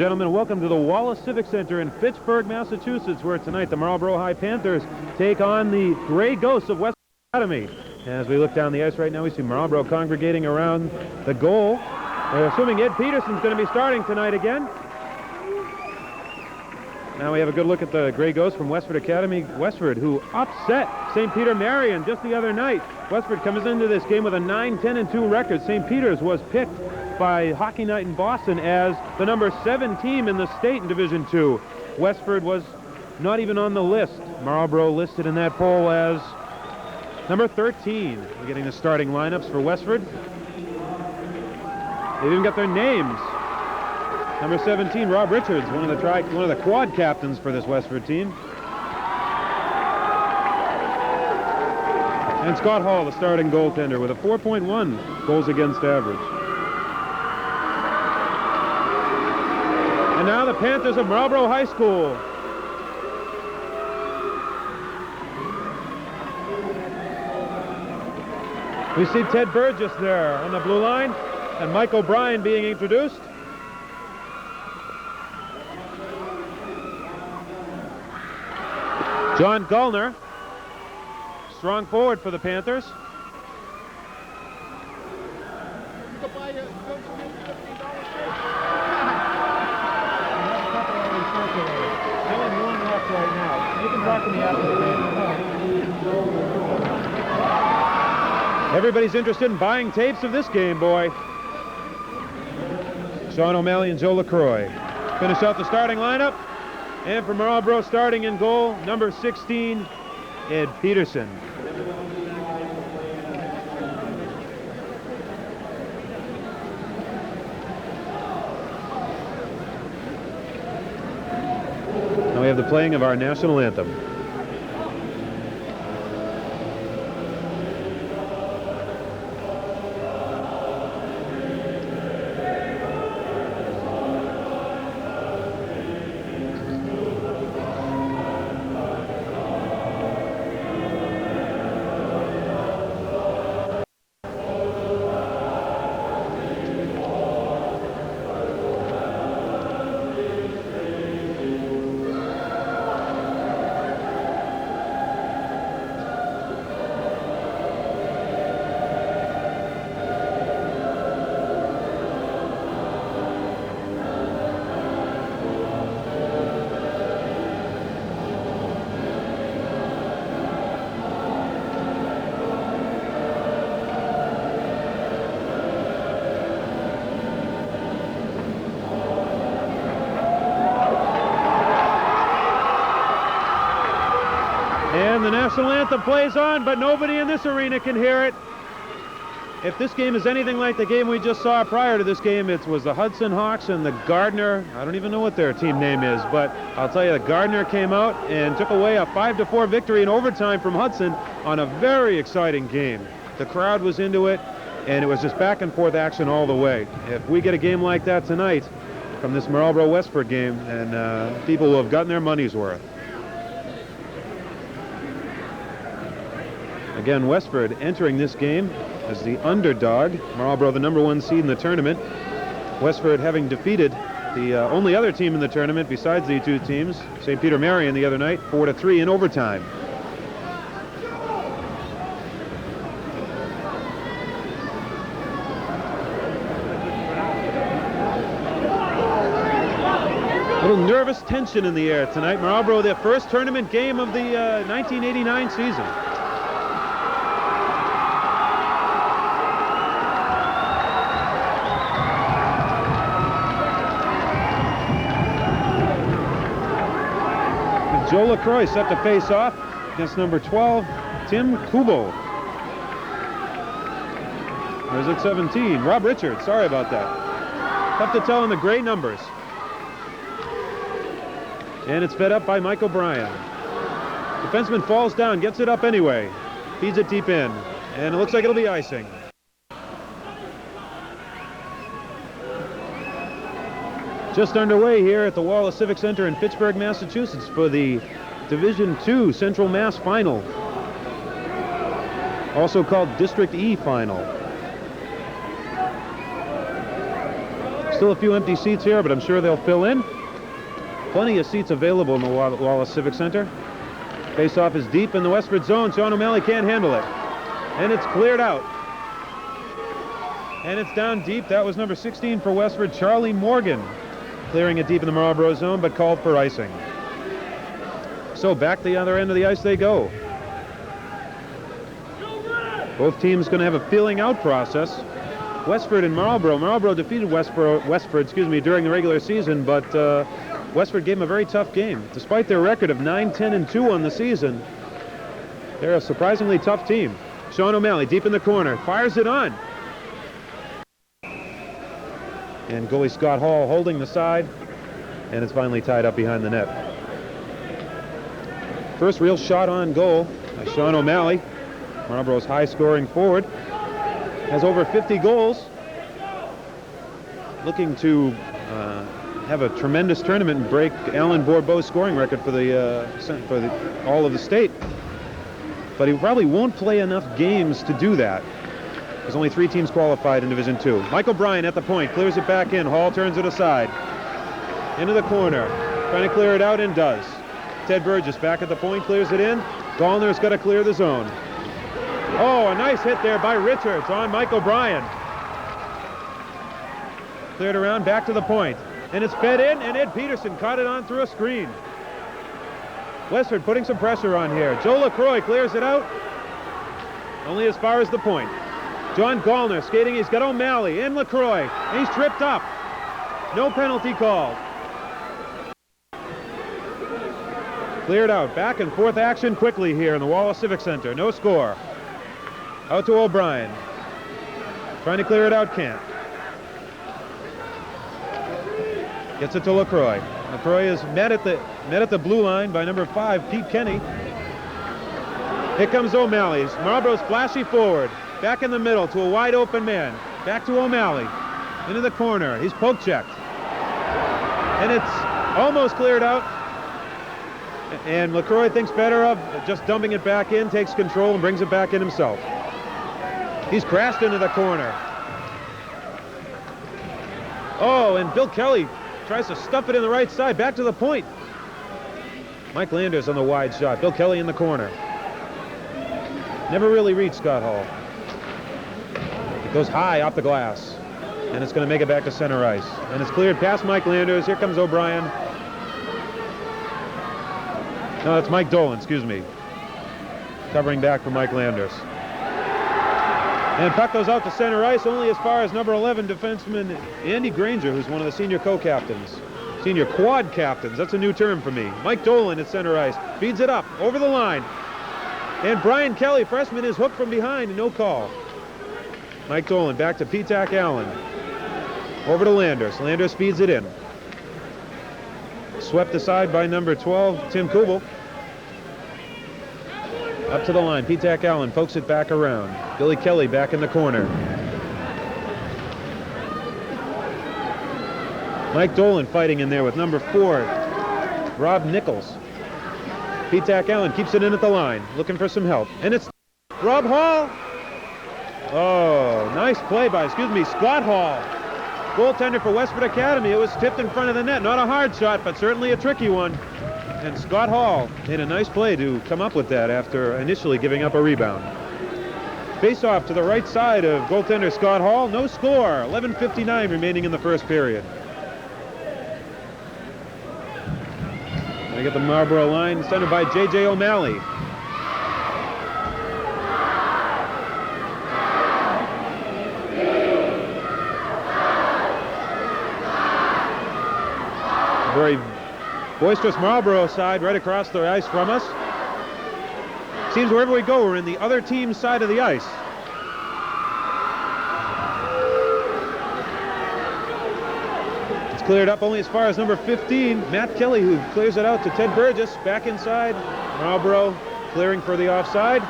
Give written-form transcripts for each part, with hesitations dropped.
gentlemen, welcome to the Wallace Civic Center in Fitchburg, Massachusetts, where tonight the Marlborough High Panthers take on the Gray Ghosts of West Academy. As we look down the ice right now, we see Marlborough congregating around the goal. We're assuming Ed Peterson's going to be starting tonight again. Now we have a good look at the Gray Ghosts from Westford Academy. Westford, who upset St. Peter Marion just the other night. Westford comes into this game with a 9-10-2 record. St. Peter's was picked by Hockey Night in Boston as the number 7 team in the state in Division II. Westford was not even on the list. Marlborough listed in that poll as number 13. We're getting the starting lineups for Westford. They've even got their names. Number 17, Rob Richards, one of the quad captains for this Westford team. And Scott Hall, the starting goaltender, with a 4.1 goals against average. And now the Panthers of Marlborough High School. We see Ted Burgess there on the blue line, and Mike O'Brien being introduced. John Gullner, strong forward for the Panthers. Everybody's interested in buying tapes of this game, boy. Sean O'Malley and Joe LaCroix finish out the starting lineup. And for Marlborough, starting in goal, number 16, Ed Peterson. Now we have the playing of our national anthem. And the national anthem plays on, but nobody in this arena can hear it. If this game is anything like the game we just saw prior to this game, it was the Hudson Hawks and the Gardner. I don't even know what their team name is, but I'll tell you, the Gardner came out and took away a 5-4 victory in overtime from Hudson on a very exciting game. The crowd was into it, and it was just back and forth action all the way. If we get a game like that tonight from this Marlborough-Westford game, then people will have gotten their money's worth. Again, Westford entering this game as the underdog. Marlborough, the number 1 seed in the tournament. Westford having defeated the only other team in the tournament besides the 2 teams, St. Peter Marion, the other night, 4-3 in overtime. A little nervous tension in the air tonight. Marlborough, their first tournament game of the 1989 season. Joe LaCroix set to face off against number 12, Tim Kubo. Or is it 17? Rob Richards, sorry about that. Tough to tell in the gray numbers. And it's fed up by Mike O'Brien. Defenseman falls down, gets it up anyway. Feeds it deep in, and it looks like it'll be icing. Just underway here at the Wallace Civic Center in Fitchburg, Massachusetts for the Division II Central Mass Final, also called District E Final. Still a few empty seats here, but I'm sure they'll fill in. Plenty of seats available in the Wallace Civic Center. Face-off is deep in the Westford zone. Sean O'Malley can't handle it. And it's cleared out. And it's down deep. That was number 16 for Westford, Charlie Morgan, clearing it deep in the Marlboro zone, but called for icing. So back the other end of the ice they go. Both teams going to have a feeling out process. Westford and Marlboro. Marlboro defeated Westford, during the regular season, but Westford gave them a very tough game. Despite their record of 9-10-2 on the season, they're a surprisingly tough team. Sean O'Malley deep in the corner, fires it on. And goalie Scott Hall holding the side, and it's finally tied up behind the net. First real shot on goal by Sean O'Malley. Marlboro's high-scoring forward has over 50 goals. Looking to have a tremendous tournament and break Alan Bourbeau's scoring record for all of the state. But he probably won't play enough games to do that. There's only 3 teams qualified in Division II. Michael Bryan at the point, clears it back in. Hall turns it aside. Into the corner, trying to clear it out, and does. Ted Burgess back at the point, clears it in. Gallner's got to clear the zone. Oh, a nice hit there by Richards on Michael Bryan. Cleared around, back to the point. And it's fed in, and Ed Peterson caught it on through a screen. Westford putting some pressure on here. Joe LaCroix clears it out. Only as far as the point. John Gallner skating, he's got O'Malley and LaCroix, and he's tripped up. No penalty called. Cleared out, back and forth action quickly here in the Wallace Civic Center. No score. Out to O'Brien. Trying to clear it out, can't. Gets it to LaCroix. LaCroix is met at the blue line by number 5, Pete Kenny. Here comes O'Malley's. Marlboro's flashy forward. Back in the middle to a wide open man. Back to O'Malley. Into the corner. He's poke checked. And it's almost cleared out. And LaCroix thinks better of just dumping it back in, takes control and brings it back in himself. He's crashed into the corner. Oh, and Bill Kelly tries to stuff it in the right side. Back to the point. Mike Landers on the wide shot. Bill Kelly in the corner. Never really reached Scott Hall. It goes high off the glass, and it's going to make it back to center ice. And it's cleared past Mike Landers. Here comes O'Brien. No, that's Mike Dolan, excuse me. Covering back for Mike Landers. And puck goes out to center ice, only as far as number 11 defenseman Andy Granger, who's one of the senior co-captains. Senior quad captains, that's a new term for me. Mike Dolan at center ice, feeds it up, over the line. And Brian Kelly, freshman, is hooked from behind, and no call. Mike Dolan back to P-Tac Allen. Over to Landers. Landers feeds it in. Swept aside by number 12, Tim Kubel. Up to the line. P-Tac Allen pokes it back around. Billy Kelly back in the corner. Mike Dolan fighting in there with number 4, Rob Nichols. P-Tac Allen keeps it in at the line, looking for some help. And it's Rob Hall. Oh, nice play by, Scott Hall. Goaltender for Westford Academy. It was tipped in front of the net. Not a hard shot, but certainly a tricky one. And Scott Hall made a nice play to come up with that after initially giving up a rebound. Face off to the right side of goaltender Scott Hall. No score. 11:59 remaining in the first period. They get the Marlboro line centered by J.J. O'Malley. Very boisterous Marlboro side right across the ice from us. Seems wherever we go, we're in the other team's side of the ice. It's cleared up only as far as number 15, Matt Kelly, who clears it out to Ted Burgess. Back inside, Marlboro clearing for the offside.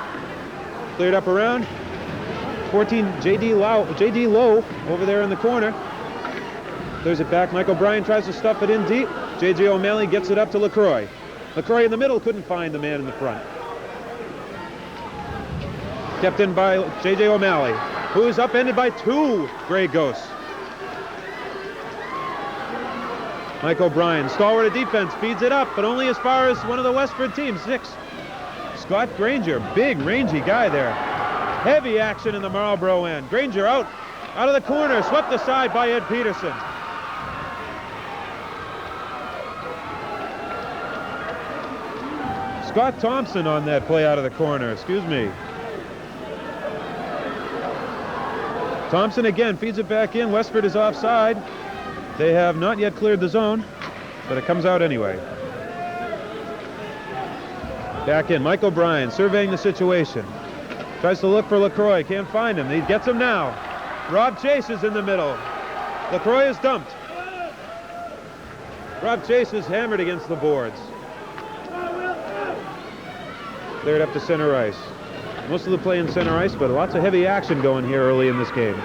Cleared up around. 14, J.D. Lowe over there in the corner. Clears it back. Michael Bryan tries to stuff it in deep. J.J. O'Malley gets it up to LaCroix. LaCroix in the middle, couldn't find the man in the front. Kept in by J.J. O'Malley, who is upended by 2 Gray Ghosts. Mike O'Brien, stalwart of defense, feeds it up, but only as far as one of the Westford teams, 6. Scott Granger, big, rangy guy there. Heavy action in the Marlboro end. Granger out of the corner, swept aside by Ed Peterson. Scott Thompson on that play out of the corner, excuse me. Thompson again feeds it back in. Westford is offside. They have not yet cleared the zone, but it comes out anyway. Back in, Mike O'Brien surveying the situation. Tries to look for LaCroix, can't find him. He gets him now. Rob Chase is in the middle. LaCroix is dumped. Rob Chase is hammered against the boards. Cleared up to center ice. Most of the play in center ice, but lots of heavy action going here early in this game.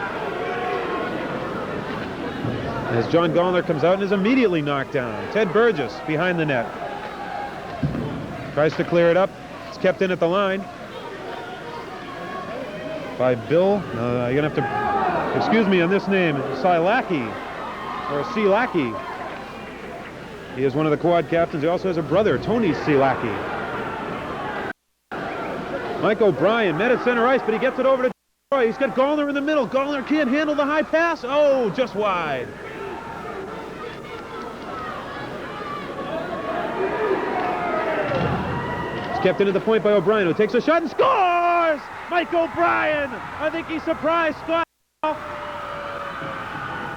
As John Gallner comes out and is immediately knocked down. Ted Burgess behind the net. Tries to clear it up. It's kept in at the line by Bill. You're going to have to excuse me on this name. Silacki, or Silacki. He is one of the quad captains. He also has a brother, Tony Silacki. Mike O'Brien met at center ice, but he gets it over to Troy. He's got Gallner in the middle. Gallner can't handle the high pass. Oh, just wide. It's kept into the point by O'Brien, who takes a shot and scores! Mike O'Brien! I think he surprised Scott. I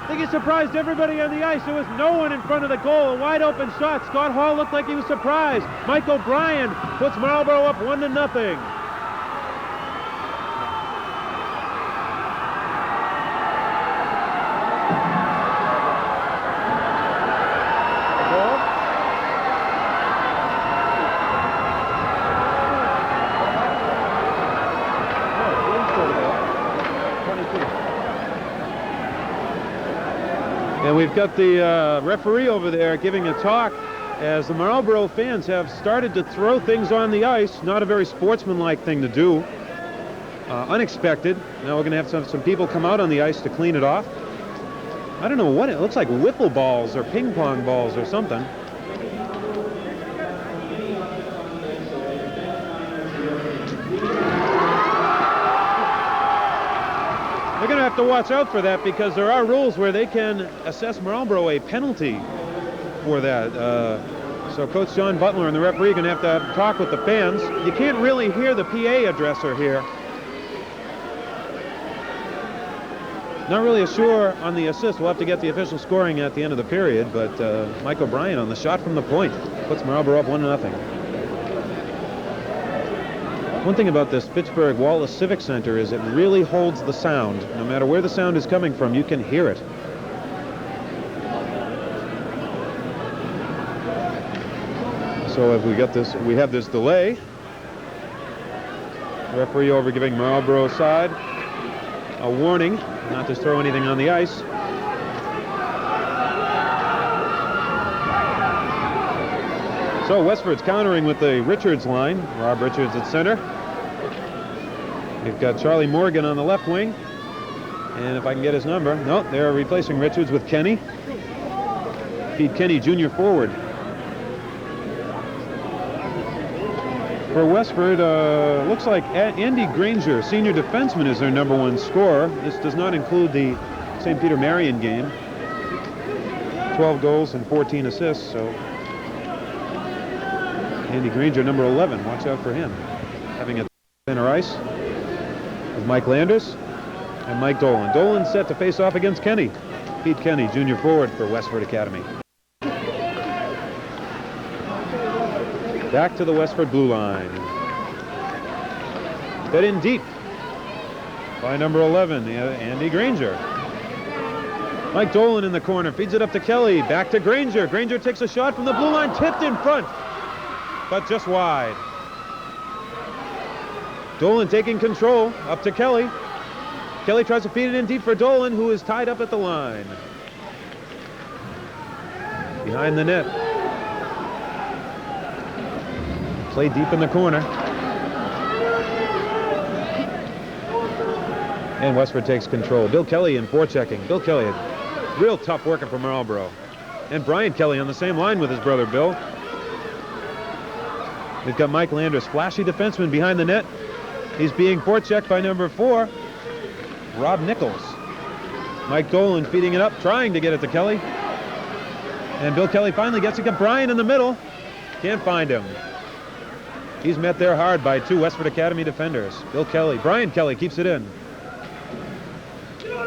think he surprised everybody on the ice. There was no one in front of the goal. A wide open shot. Scott Hall looked like he was surprised. Mike O'Brien puts Marlboro up 1-0. And we've got the referee over there giving a talk as the Marlboro fans have started to throw things on the ice. Not a very sportsmanlike thing to do. Unexpected. Now we're going to have some people come out on the ice to clean it off. I don't know what it looks like, wiffle balls or ping pong balls or something. They're going to have to watch out for that because there are rules where they can assess Marlboro a penalty for that. So Coach John Butler and the referee are going to have to talk with the fans. You can't really hear the PA addresser here. Not really sure on the assist. We'll have to get the official scoring at the end of the period, but Mike O'Brien on the shot from the point puts Marlboro up 1-0. One thing about this Pittsburgh Wallace Civic Center is it really holds the sound. No matter where the sound is coming from, you can hear it. So if we have this delay. Referee over giving Marlboro side a warning not to throw anything on the ice. So Westford's countering with the Richards line. Rob Richards at center. We've got Charlie Morgan on the left wing. And if I can get his number. No, they're replacing Richards with Kenny. Pete Kenny, junior forward. For Westford, looks like Andy Granger, senior defenseman, is their #1 scorer. This does not include the St. Peter Marion game. 12 goals and 14 assists, so Andy Granger, number 11. Watch out for him. Having a center ice with Mike Landers and Mike Dolan. Dolan set to face off against Kenny. Pete Kenny, junior forward for Westford Academy. Back to the Westford blue line. Fed in deep by number 11, Andy Granger. Mike Dolan in the corner, feeds it up to Kelly. Back to Granger. Granger takes a shot from the blue line, tipped in front, but just wide. Dolan taking control, up to Kelly. Kelly tries to feed it in deep for Dolan, who is tied up at the line. Behind the net. Play deep in the corner. And Westford takes control. Bill Kelly in forechecking. Bill Kelly, real tough working for Marlboro. And Brian Kelly on the same line with his brother Bill. We've got Mike Landers, flashy defenseman behind the net. He's being forechecked by number 4, Rob Nichols. Mike Dolan feeding it up, trying to get it to Kelly. And Bill Kelly finally gets it. Got Brian in the middle. Can't find him. He's met there hard by 2 Westford Academy defenders. Brian Kelly keeps it in.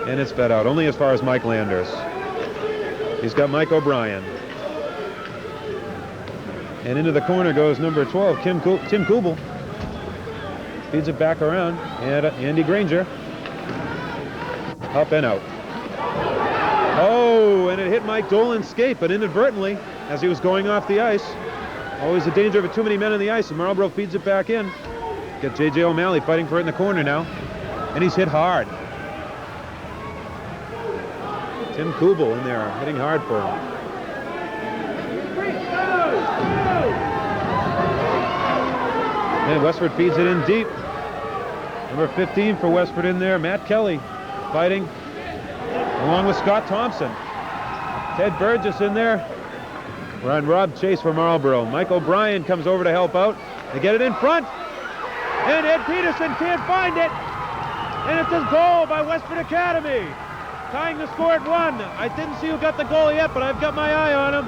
And it's fed out, only as far as Mike Landers. He's got Mike O'Brien. And into the corner goes number 12, Tim Kubel. Feeds it back around. And Andy Granger. Up and out. Oh, and it hit Mike Dolan's skate, but inadvertently, as he was going off the ice. Always the danger of too many men on the ice, and Marlborough feeds it back in. Got J.J. O'Malley fighting for it in the corner now. And he's hit hard. Tim Kubel in there, hitting hard for him. And Westford feeds it in deep. Number 15 for Westford in there, Matt Kelly fighting along with Scott Thompson. Ted Burgess in there. We're on Rob Chase for Marlborough. Mike O'Brien comes over to help out. They get it in front. And Ed Peterson can't find it. And it's a goal by Westford Academy. Tying the score at 1. I didn't see who got the goal yet, but I've got my eye on him.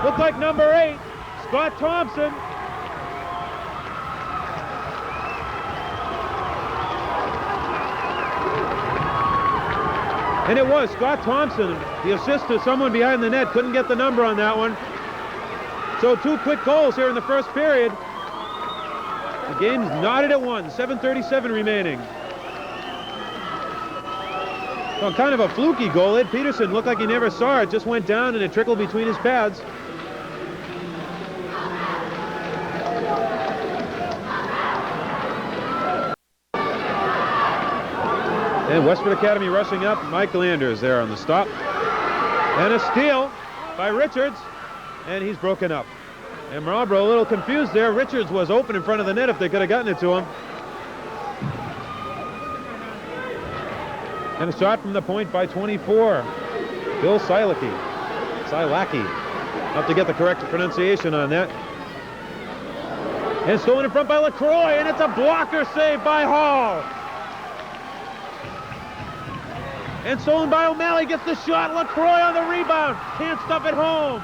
Looked like number 8, Scott Thompson. And it was Scott Thompson, the assist to someone behind the net. Couldn't get the number on that one. So 2 quick goals here in the first period. The game's knotted at 1, 7:37 remaining. Well, kind of a fluky goal. Ed Peterson looked like he never saw it. Just went down and it trickled between his pads. And Westford Academy rushing up. Mike Landers there on the stop. And a steal by Richards. And he's broken up. And Marlborough a little confused there. Richards was open in front of the net if they could have gotten it to him. And a shot from the point by 24. Bill Silacki. Have to get the correct pronunciation on that. And stolen in front by LaCroix. And it's a blocker save by Hall. And stolen by O'Malley, gets the shot. LaCroix on the rebound. Can't stuff it home.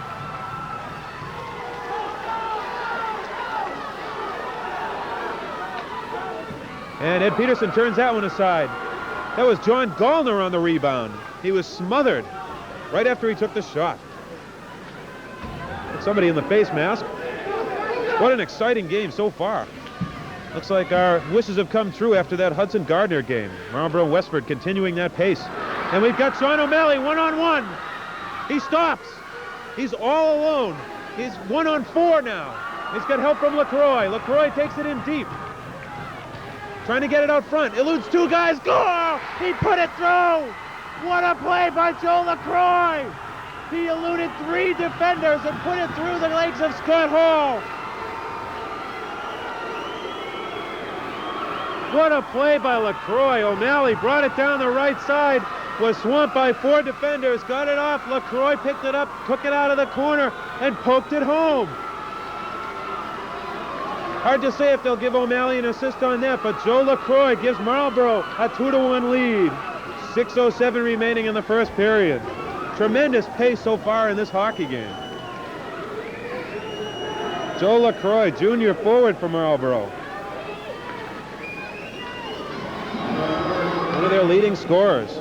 And Ed Peterson turns that one aside. That was John Gallner on the rebound. He was smothered right after he took the shot. Somebody in the face mask. What an exciting game so far. Looks like our wishes have come true after that Hudson Gardner game. Marlborough and Westford continuing that pace. And we've got Sean O'Malley one-on-one. He stops. He's all alone. He's 1-on-4 now. He's got help from LaCroix. LaCroix takes it in deep. Trying to get it out front. Eludes 2 guys. Goal! He put it through! What a play by Joe LaCroix! He eluded 3 defenders and put it through the legs of Scott Hall. What a play by LaCroix. O'Malley brought it down the right side. Was swamped by 4 defenders. Got it off. LaCroix picked it up, took it out of the corner, and poked it home. Hard to say if they'll give O'Malley an assist on that, but Joe LaCroix gives Marlborough a 2-1 lead. 6:07 remaining in the first period. Tremendous pace so far in this hockey game. Joe LaCroix, junior forward for Marlborough. One of their leading scorers.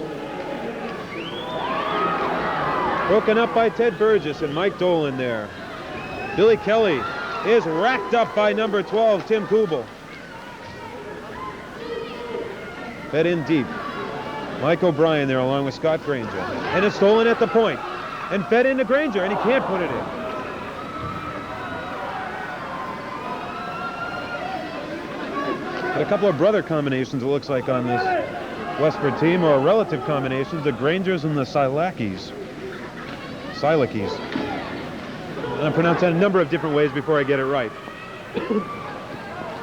Broken up by Ted Burgess and Mike Dolan there. Billy Kelly is racked up by number 12, Tim Kubel. Fed in deep. Mike O'Brien there along with Scott Granger. And it's stolen at the point. And fed into Granger, and he can't put it in. Got a couple of brother combinations, it looks like, on this Westford team, or relative combinations, the Grangers and the Silackies. And I pronounce that a number of different ways before I get it right.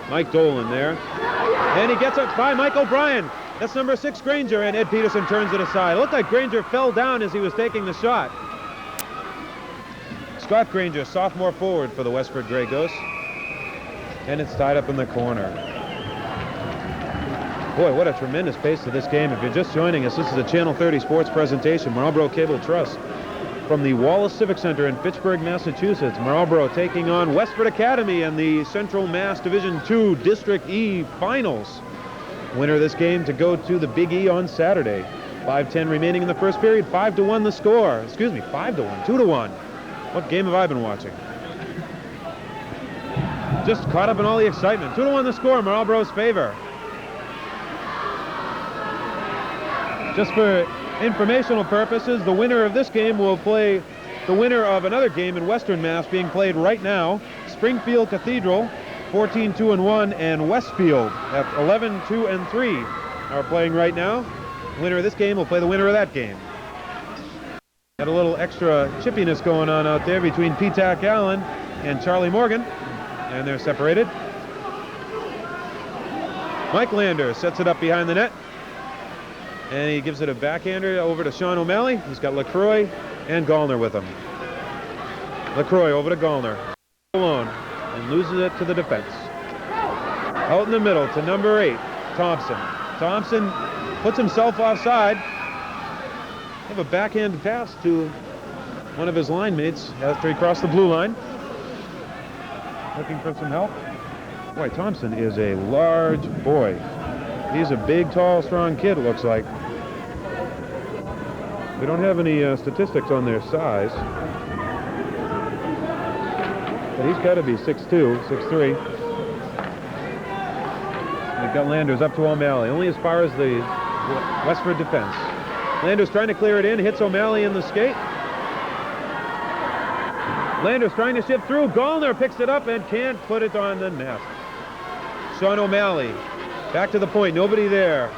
Mike Dolan there. And he gets it by Mike O'Brien. That's number 6, Granger, and Ed Peterson turns it aside. It looked like Granger fell down as he was taking the shot. Scott Granger, sophomore forward for the Westford Grey Ghosts. And it's tied up in the corner. Boy, what a tremendous pace to this game. If you're just joining us, this is a Channel 30 Sports presentation. Marlboro Cable Trust from the Wallace Civic Center in Fitchburg, Massachusetts. Marlboro taking on Westford Academy in the Central Mass Division II District E Finals. Winner of this game to go to the Big E on Saturday. 5:10 remaining in the first period. 5-1 the score. Excuse me, 5-1, 2-1. What game have I been watching? Just caught up in all the excitement. 2-1 the score, Marlboro's favor. Just for informational purposes, the winner of this game will play the winner of another game in Western Mass being played right now. Springfield Cathedral, 14-2-1, and Westfield at 11-2-3 are playing right now. The winner of this game will play the winner of that game. Got a little extra chippiness going on out there between P-Tac Allen and Charlie Morgan, and they're separated. Mike Lander sets it up behind the net. And he gives it a backhander over to Sean O'Malley. He's got LaCroix and Gallner with him. LaCroix over to Gallner. Alone. And loses it to the defense. Out in the middle to number 8, Thompson. Thompson puts himself offside. Have a backhand pass to one of his line mates after he crossed the blue line. Looking for some help. Boy, Thompson is a large boy. He's a big, tall, strong kid, it looks like. We don't have any statistics on their size. But he's got to be 6'2", 6'3". We've got Landers up to O'Malley, only as far as the Westford defense. Landers trying to clear it in, hits O'Malley in the skate. Landers trying to shift through. Gallner picks it up and can't put it on the net. Sean O'Malley. Back to the point, nobody there.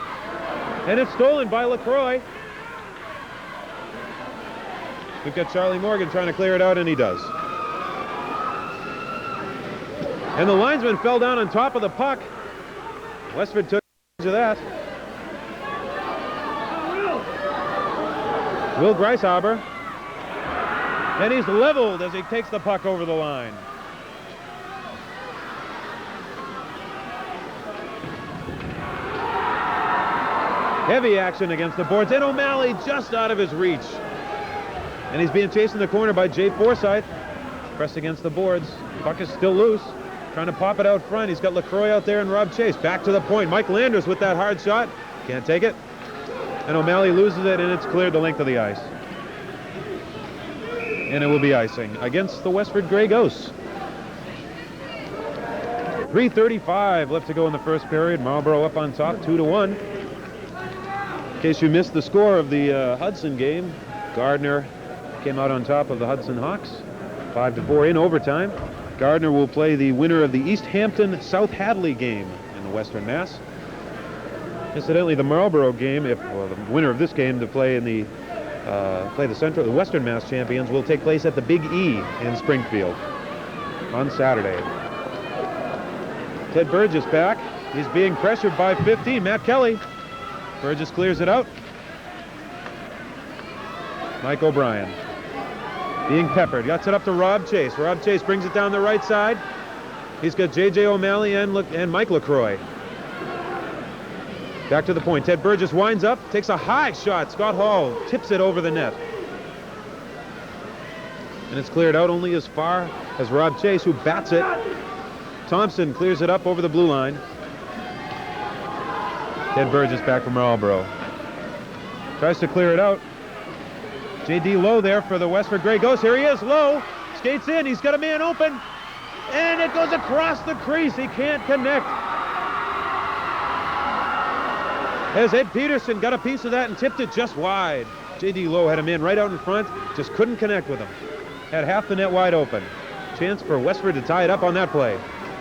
And it's stolen by LaCroix. We've got Charlie Morgan trying to clear it out, and he does. And the linesman fell down on top of the puck. Westford took advantage of that. Will Greishaber. And he's leveled as he takes the puck over the line. Heavy action against the boards, and O'Malley just out of his reach. And he's being chased in the corner by Jay Forsyth. Pressed against the boards. Puck is still loose. Trying to pop it out front. He's got LaCroix out there and Rob Chase. Back to the point. Mike Landers with that hard shot. Can't take it. And O'Malley loses it, and it's cleared the length of the ice. And it will be icing against the Westford Grey Ghosts. 3:35 left to go in the first period. Marlboro up on top, 2-1. In case you missed the score of the Hudson game, Gardner came out on top of the Hudson Hawks, 5-4 in overtime. Gardner will play the winner of the East Hampton-South Hadley game in the Western Mass. Incidentally, the Marlboro game, the winner of this game to play in the the Western Mass champions, will take place at the Big E in Springfield on Saturday. Ted Burgess back. He's being pressured by 15, Matt Kelly. Burgess clears it out. Mike O'Brien being peppered. Gets it up to Rob Chase. Rob Chase brings it down the right side. He's got J.J. O'Malley and Mike LaCroix. Back to the point. Ted Burgess winds up, takes a high shot. Scott Hall tips it over the net. And it's cleared out only as far as Rob Chase, who bats it. Thompson clears it up over the blue line. Ted Burgess back from Marlboro. Tries to clear it out. J.D. Lowe there for the Westford Grey Ghosts. Here he is, Lowe. Skates in, he's got a man open. And it goes across the crease. He can't connect. As Ed Peterson got a piece of that and tipped it just wide. J.D. Lowe had a man right out in front, just couldn't connect with him. Had half the net wide open. Chance for Westford to tie it up on that play.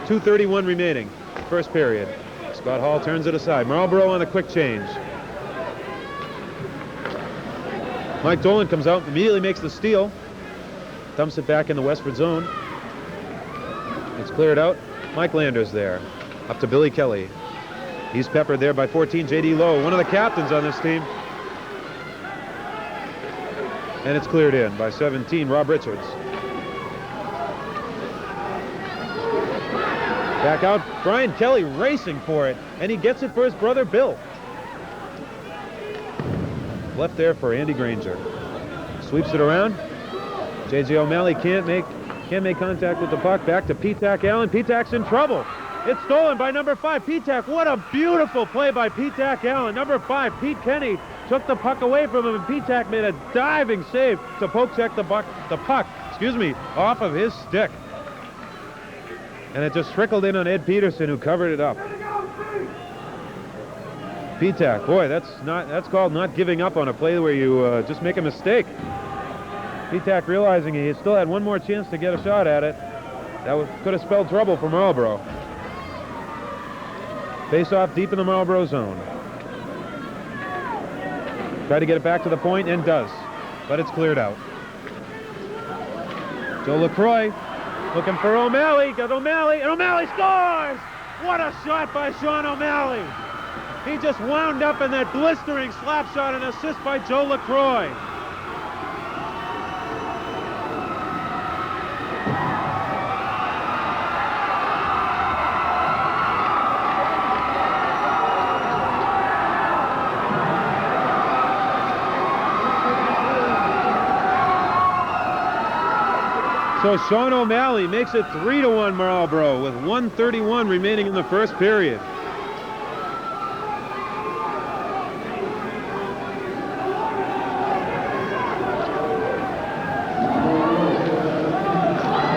2:31 remaining, first period. Scott Hall turns it aside. Marlboro on a quick change. Mike Dolan comes out, immediately makes the steal. Dumps it back in the Westford zone. It's cleared out. Mike Landers there. Up to Billy Kelly. He's peppered there by 14, J.D. Lowe, one of the captains on this team. And it's cleared in by 17, Rob Richards. Back out, Brian Kelly racing for it, and he gets it for his brother Bill. Left there for Andy Granger. Sweeps it around. J.J. O'Malley can't make contact with the puck. Back to P-Tac Allen. P-Tac's in trouble. It's stolen by number 5, P-Tac. What a beautiful play by P-Tac Allen. Number 5, Pete Kenny, took the puck away from him, and P-Tac made a diving save to poke check the puck, off of his stick. And it just trickled in on Ed Peterson, who covered it up. P-Tac, boy, that's called not giving up on a play where you just make a mistake. P-Tac realizing he still had one more chance to get a shot at it. Could have spelled trouble for Marlboro. Face off deep in the Marlboro zone. Try to get it back to the point, and does, but it's cleared out. Joe LaCroix looking for O'Malley. Got O'Malley, and O'Malley scores! What a shot by Sean O'Malley! He just wound up in that blistering slap shot, and assist by Joe LaCroix. So Sean O'Malley makes it 3-1 Marlboro with 1:31 remaining in the first period.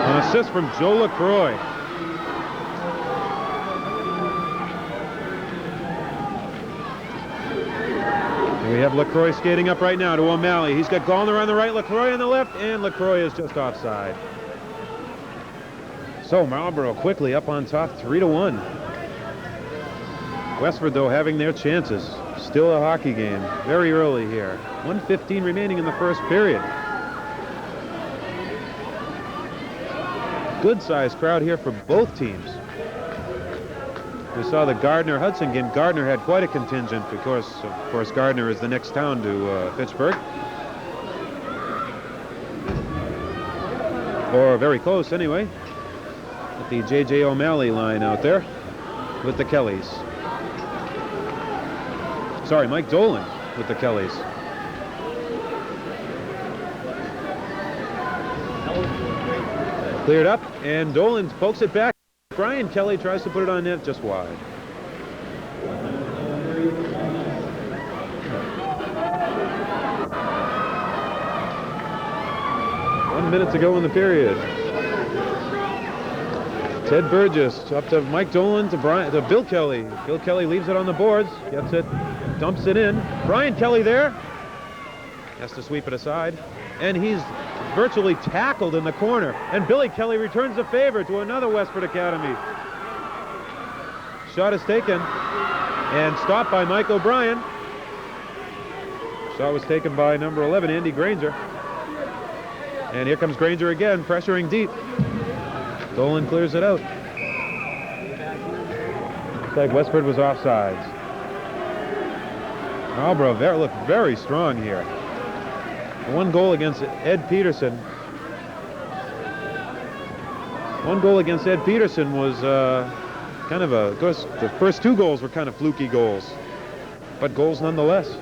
An assist from Joe LaCroix. We have LaCroix skating up right now to O'Malley. He's got Gallner on the right, LaCroix on the left, and LaCroix is just offside. So Marlboro quickly up on top, 3-1. Westford, though, having their chances. Still a hockey game, very early here. 1:15 remaining in the first period. Good-sized crowd here for both teams. We saw the Gardner-Hudson game. Gardner had quite a contingent because, of course, Gardner is the next town to Pittsburgh. Or very close, anyway. At the J.J. O'Malley line out there with the Kellys. Sorry, Mike Dolan with the Kellys. Cleared up, and Dolan pokes it back. Brian Kelly tries to put it on net, just wide. One minute to go in the period. Ted Burgess up to Mike Dolan to Bill Kelly. Bill Kelly leaves it on the boards, gets it, dumps it in. Brian Kelly there. Has to sweep it aside. And he's virtually tackled in the corner. And Billy Kelly returns the favor to another Westford Academy. Shot is taken and stopped by Mike O'Brien. Shot was taken by number 11, Andy Granger. And here comes Granger again, pressuring deep. Dolan clears it out. Looks like Westford was offsides. Marlboro looked very strong here. One goal against Ed Peterson. One goal against Ed Peterson was of course, the first two goals were kind of fluky goals, but goals nonetheless.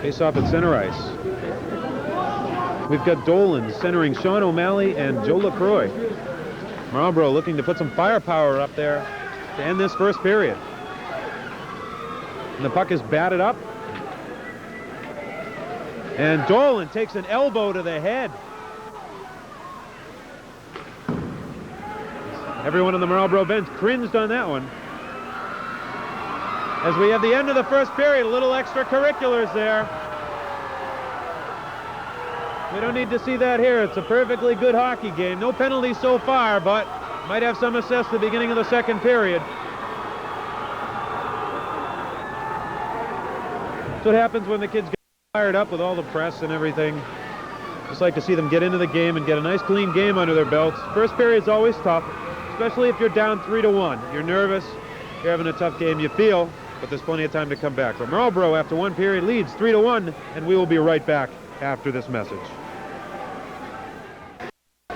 Face off at center ice. We've got Dolan centering Sean O'Malley and Joe LaCroix. Marlboro looking to put some firepower up there to end this first period. And the puck is batted up. And Dolan takes an elbow to the head. Everyone on the Marlboro bench cringed on that one. As we have the end of the first period, a little extracurriculars there. We don't need to see that here. It's a perfectly good hockey game. No penalties so far, but might have some assessed at the beginning of the second period. That's what happens when the kids get fired up with all the press and everything. Just like to see them get into the game and get a nice clean game under their belts. First period's always tough, especially if you're down 3-1. You're nervous, you're having a tough game, you feel, but there's plenty of time to come back. But Marlboro, after one period, leads 3-1, and we will be right back after this message.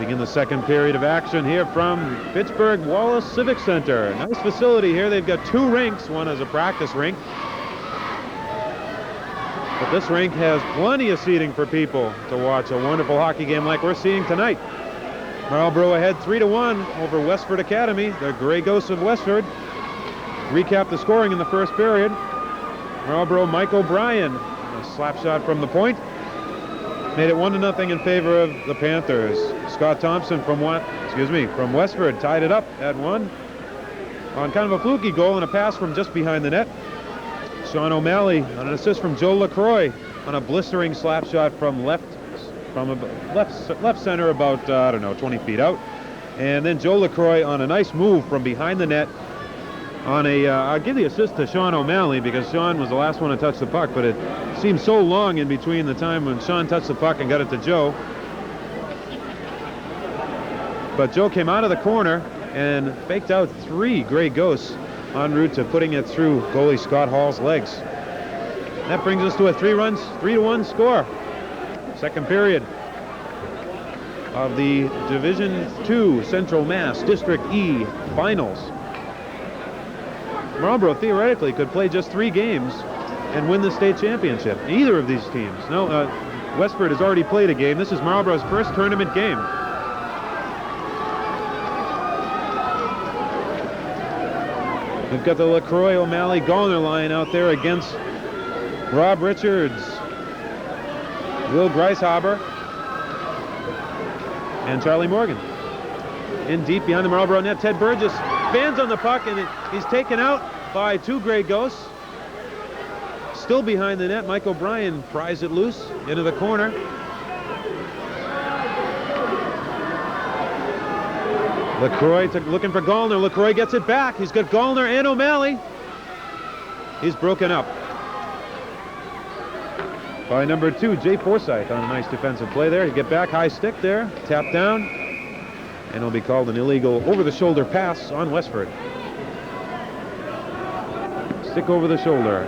Begin the second period of action here from Pittsburgh Wallace Civic Center. Nice facility here. They've got 2 rinks. One is a practice rink. But this rink has plenty of seating for people to watch a wonderful hockey game like we're seeing tonight. Marlborough ahead 3-1 over Westford Academy, the Grey Ghosts of Westford. Recap the scoring in the first period. Marlborough, Mike O'Brien, a slap shot from the point. Made it 1-0 in favor of the Panthers. Scott Thompson from Westford tied it up at 1 on kind of a fluky goal and a pass from just behind the net. Sean O'Malley on an assist from Joe LaCroix on a blistering slap shot from left center about 20 feet out. And then Joe LaCroix on a nice move from behind the net on a I'll give the assist to Sean O'Malley because Sean was the last one to touch the puck, but it seemed so long in between the time when Sean touched the puck and got it to Joe. But Joe came out of the corner and faked out 3 Grey Ghosts en route to putting it through goalie Scott Hall's legs. That brings us to a 3-1 score. Second period of the Division II Central Mass District E Finals. Marlborough theoretically could play just 3 games and win the state championship. Either of these teams. No, Westford has already played a game. This is Marlborough's first tournament game. We've got the LaCroix, O'Malley, Gallner line out there against Rob Richards, Will Greishaber, and Charlie Morgan. In deep behind the Marlborough net, Ted Burgess fans on the puck, and he's taken out by 2 Grey Ghosts. Still behind the net, Mike O'Brien pries it loose into the corner. LaCroix looking for Gallner. LaCroix gets it back. He's got Gallner and O'Malley. He's broken up by number 2, Jay Forsyth, on a nice defensive play there. He get back, high stick there, tap down, and it'll be called an illegal over-the-shoulder pass on Westford. Stick over the shoulder.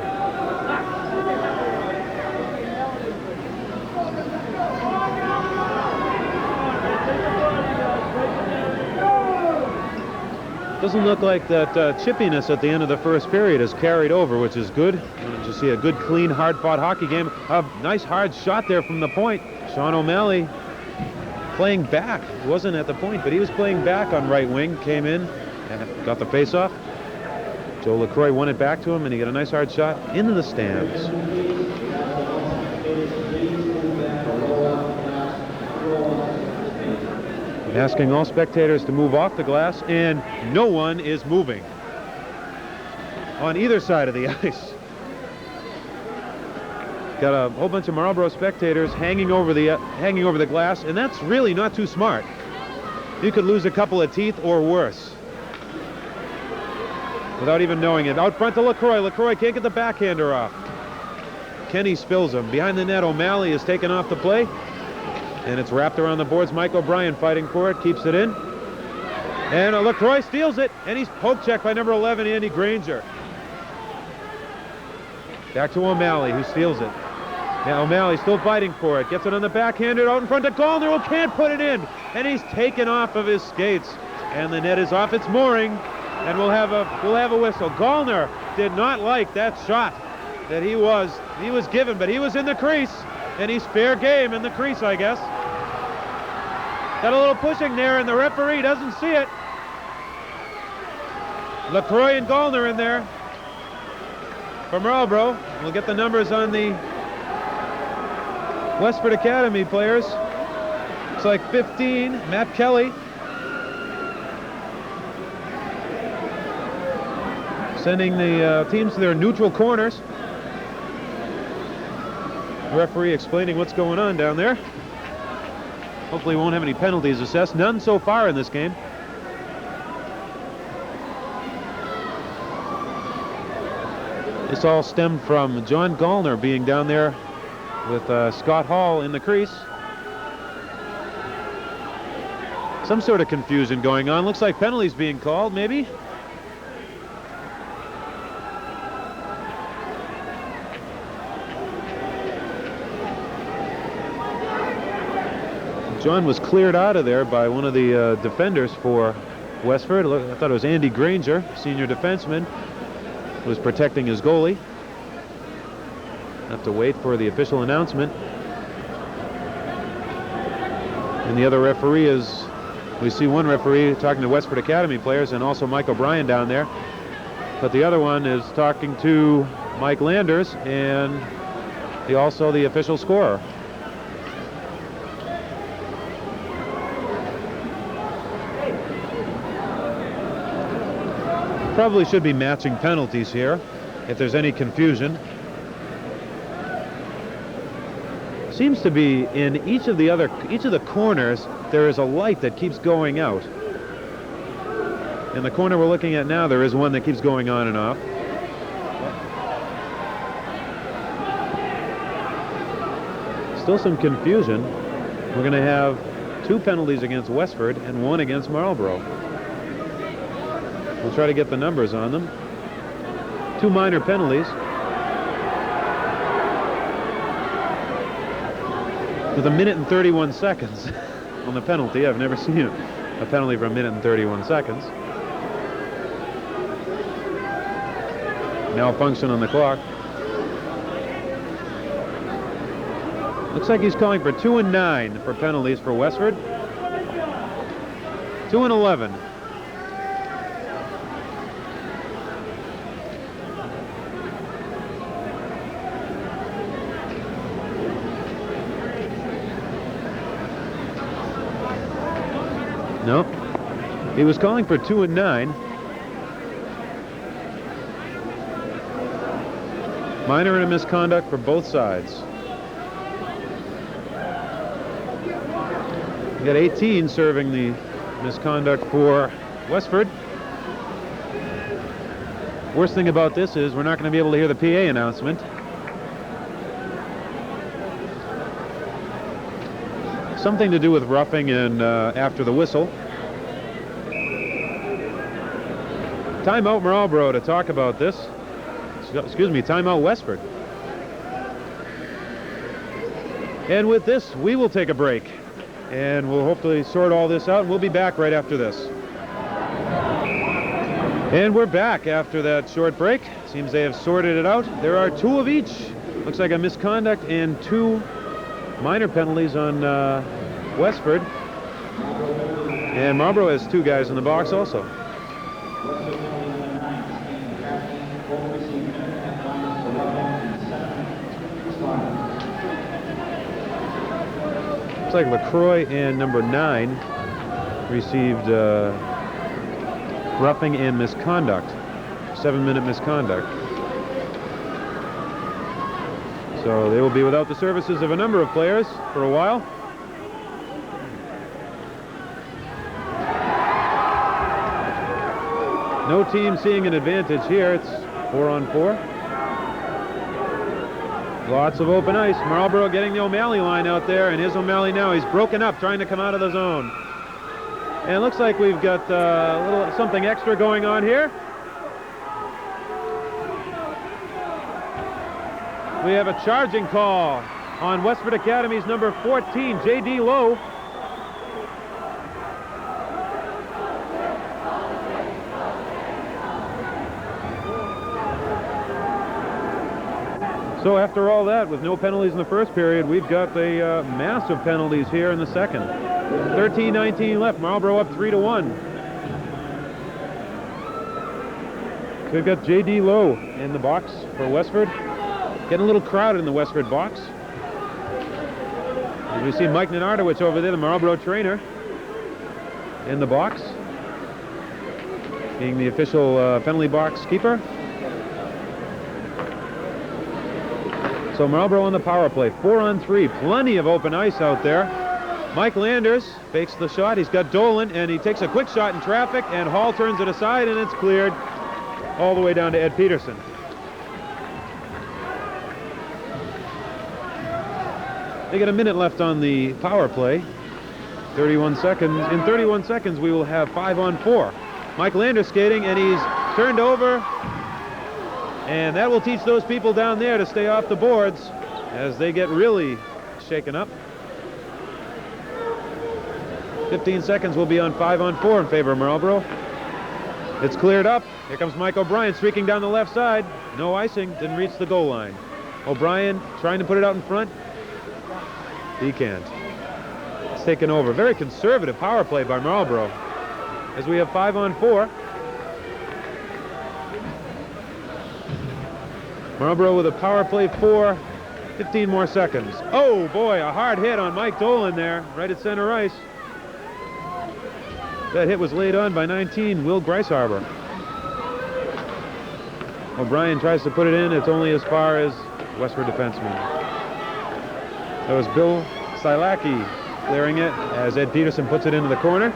Doesn't look like that chippiness at the end of the first period is carried over, which is good. You see a good, clean, hard-fought hockey game. A nice hard shot there from the point. Sean O'Malley playing back. He wasn't at the point, but he was playing back on right wing. Came in and got the face-off. Joe LaCroix won it back to him, and he got a nice hard shot into the stands. Asking all spectators to move off the glass, and no one is moving on either side of the ice. Got a whole bunch of Marlborough spectators hanging over the glass, and that's really not too smart. You could lose a couple of teeth or worse without even knowing it. Out front to LaCroix. LaCroix can't get the backhander off. Kenny spills him. Behind the net, O'Malley is taken off the play. And it's wrapped around the boards. Mike O'Brien fighting for it, keeps it in. And LaCroix steals it, and he's poke checked by number 11, Andy Granger. Back to O'Malley, who steals it. Now O'Malley still fighting for it. Gets it on the backhander out in front of Gallner, who can't put it in. And he's taken off of his skates. And the net is off its mooring. And we'll have a whistle. Gallner did not like that shot that he was given, but he was in the crease. And he's fair game in the crease, I guess. Got a little pushing there, and the referee doesn't see it. LaCroix and Gallner in there for Marlborough. We'll get the numbers on the Westford Academy players. It's like 15, Matt Kelly. Sending the teams to their neutral corners. Referee explaining what's going on down there. Hopefully we won't have any penalties assessed. None so far in this game. This all stemmed from John Gallner being down there with Scott Hall in the crease. Some sort of confusion going on. Looks like penalties being called, maybe. John was cleared out of there by one of the defenders for Westford. I thought it was Andy Granger, senior defenseman, who was protecting his goalie. Have to wait for the official announcement. And the other referee is, we see one referee talking to Westford Academy players and also Mike O'Brien down there. But the other one is talking to Mike Landers and also the official scorer. Probably should be matching penalties here if there's any confusion. Seems to be in each of the corners there is a light that keeps going out. In the corner we're looking at now, there is one that keeps going on and off. Still some confusion. We're going to have 2 penalties against Westford and 1 against Marlborough. We'll try to get the numbers on them. 2 minor penalties. With 1 minute and 31 seconds on the penalty. I've never seen a penalty for 1 minute and 31 seconds. Malfunction on the clock. Looks like he's calling for 2 and 9 for penalties for Westford. 2 and 11. No, he was calling for 2 and 9. Minor and a misconduct for both sides. We got 18 serving the misconduct for Westford. Worst thing about this is we're not going to be able to hear the PA announcement. Something to do with roughing and after the whistle. Timeout Marlborough to talk about this. Excuse me, timeout Westford. And with this, we will take a break. And we'll hopefully sort all this out, and we'll be back right after this. And we're back after that short break. Seems they have sorted it out. There are 2 of each. Looks like a misconduct and 2 minor penalties on Westford. And Marlborough has 2 guys in the box also. Looks like LaCroix and number 9 received roughing and misconduct. 7-minute misconduct. So they will be without the services of a number of players for a while. No team seeing an advantage here. It's 4-on-4. Lots of open ice. Marlborough getting the O'Malley line out there, and here's O'Malley now. He's broken up, trying to come out of the zone. And it looks like we've got a little something extra going on here. We have a charging call on Westford Academy's number 14, J.D. Lowe. So after all that, with no penalties in the first period, we've got a massive penalties here in the second. 13-19 left. Marlborough up 3-1. So we've got J.D. Lowe in the box for Westford. Getting a little crowded in the Westford box. As we see Mike Nenardowicz over there, the Marlborough trainer, in the box, being the official penalty box keeper. So Marlborough on the power play, 4-on-3, plenty of open ice out there. Mike Landers fakes the shot. He's got Dolan, and he takes a quick shot in traffic, and Hall turns it aside, and it's cleared all the way down to Ed Peterson. They get a minute left on the power play. 31 seconds. In 31 seconds, we will have 5-on-4. Mike Landers skating, and he's turned over. And that will teach those people down there to stay off the boards as they get really shaken up. 15 seconds will be on 5-on-4 in favor of Marlboro. It's cleared up. Here comes Mike O'Brien streaking down the left side. No icing, didn't reach the goal line. O'Brien trying to put it out in front. He can't. It's taken over. Very conservative power play by Marlboro. As we have 5-on-4. Marlboro with a power play 4. 15 more seconds. Oh boy, a hard hit on Mike Dolan there, right at center ice. That hit was laid on by 19, Will Greisharbor. O'Brien tries to put it in. It's only as far as Westford defenseman. That was Bill Silacki clearing it as Ed Peterson puts it into the corner.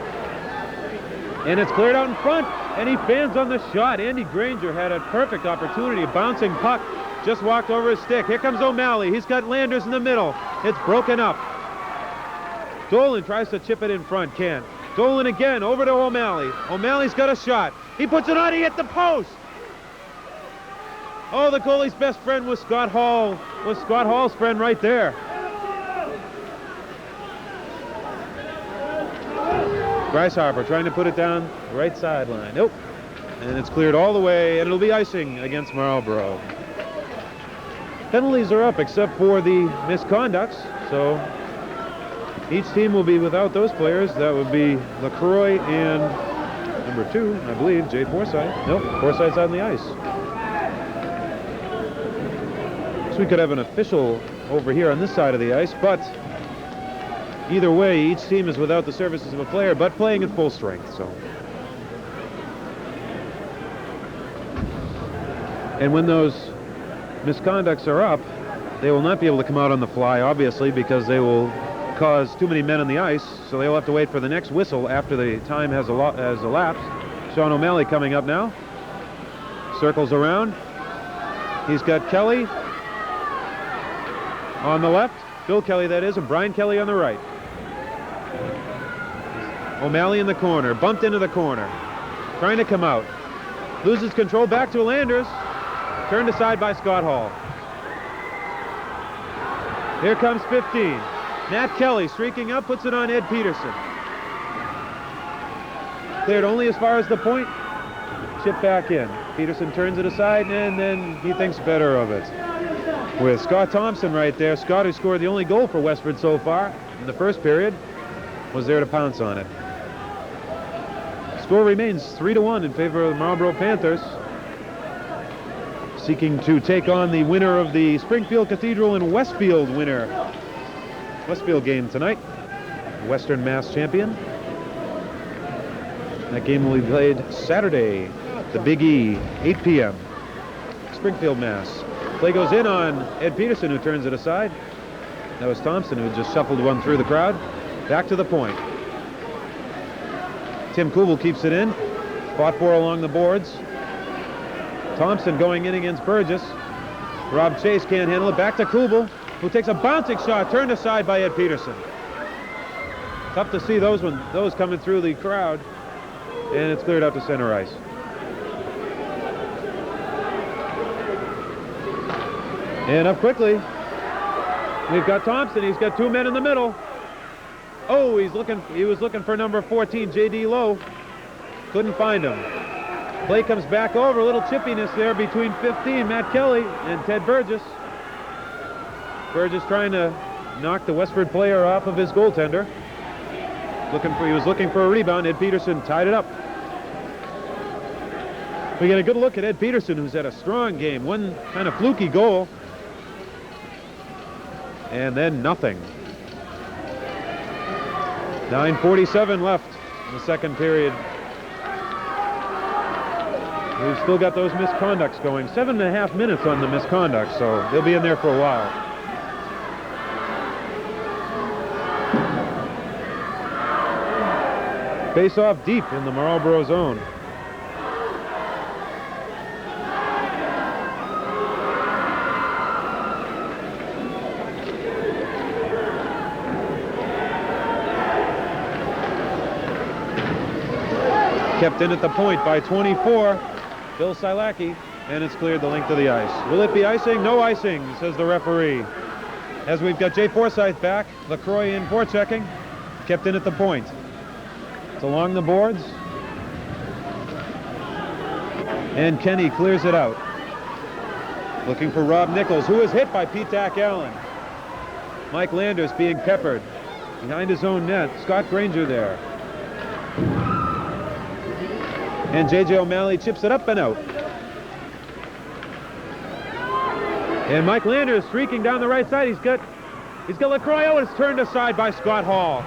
And it's cleared out in front, and he fans on the shot. Andy Granger had a perfect opportunity. A bouncing puck just walked over his stick. Here comes O'Malley. He's got Landers in the middle. It's broken up. Dolan tries to chip it in front, can't. Dolan again, over to O'Malley. O'Malley's got a shot. He puts it on, he hit the post. Oh, the goalie's best friend was Scott Hall. Was Scott Hall's friend right there. Greisharbor trying to put it down the right sideline. Nope. And it's cleared all the way, and it'll be icing against Marlboro. Penalties are up except for the misconducts, so each team will be without those players. That would be LaCroix and number 2, I believe, Jay Forsyth. Nope, Forsyth's on the ice. So we could have an official over here on this side of the ice, but either way, each team is without the services of a player, but playing at full strength. So, and when those misconducts are up, they will not be able to come out on the fly, obviously, because they will cause too many men on the ice, so they'll have to wait for the next whistle after the time has elapsed. Sean O'Malley coming up now. Circles around. He's got Kelly on the left. Bill Kelly, that is, and Brian Kelly on the right. O'Malley in the corner. Bumped into the corner. Trying to come out. Loses control back to Landers. Turned aside by Scott Hall. Here comes 15. Matt Kelly streaking up, puts it on Ed Peterson. Cleared only as far as the point. Chip back in. Peterson turns it aside, and then he thinks better of it. With Scott Thompson right there. Scott, who scored the only goal for Westford so far in the first period, was there to pounce on it. Score remains 3-1 in favor of the Marlboro Panthers, seeking to take on the winner of the Springfield Cathedral and Westfield game tonight, Western Mass champion. That game will be played Saturday, the Big E, 8 p.m. Springfield, Mass. Play goes in on Ed Peterson, who turns it aside. That was Thompson, who just shuffled one through the crowd. Back to the point. Tim Kubel keeps it in. Fought for along the boards. Thompson going in against Burgess. Rob Chase can't handle it. Back to Kubel, who takes a bouncing shot, turned aside by Ed Peterson. Tough to see those coming through the crowd. And it's cleared out to center ice. And up quickly, we've got Thompson. He's got 2 men in the middle. Oh, he was looking for number 14, J.D. Lowe. Couldn't find him. Play comes back over. A little chippiness there between 15, Matt Kelly, and Ted Burgess. Burgess trying to knock the Westford player off of his goaltender. He was looking for a rebound. Ed Peterson tied it up. We get a good look at Ed Peterson, who's had a strong game. One kind of fluky goal. And then nothing. 9:47 left in the second period. We've still got those misconducts going. 7.5 minutes on the misconduct, so they'll be in there for a while. Face off deep in the Marlboro zone. Kept in at the point by 24, Bill Silacki, and it's cleared the length of the ice. Will it be icing? No icing, says the referee. As we've got Jay Forsyth back, LaCroix in forechecking, kept in at the point. It's along the boards. And Kenny clears it out. Looking for Rob Nichols, who is hit by P-Tac Allen. Mike Landers being peppered behind his own net. Scott Granger there. And J.J. O'Malley chips it up and out. And Mike Landers streaking down the right side. He's got LaCroix. Oh, it's turned aside by Scott Hall.